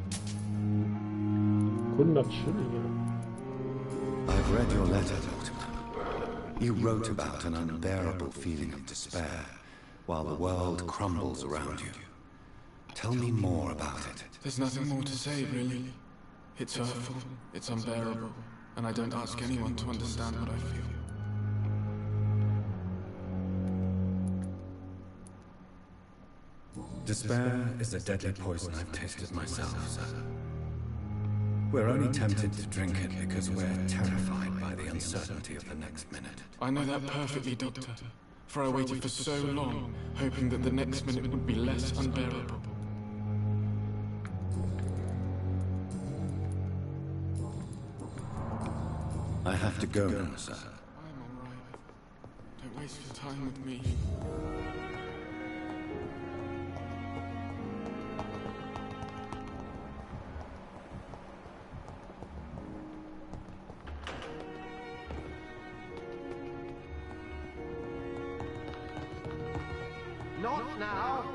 100 Schillinge. I've read your letter, Doctor. You wrote about an unbearable feeling of despair while the world crumbles around you. Tell me more about it. There's nothing more to say, really. It's hurtful, it's unbearable, and I don't ask anyone to understand what I feel. Despair is a deadly poison I've tasted myself, sir. We're only tempted to drink it because we're terrified by the uncertainty of the next minute. I know that perfectly, Doctor. For I waited for so long, hoping that the next minute would be less unbearable. I have to go now, sir. I'm all right. Don't waste your time with me. Not now!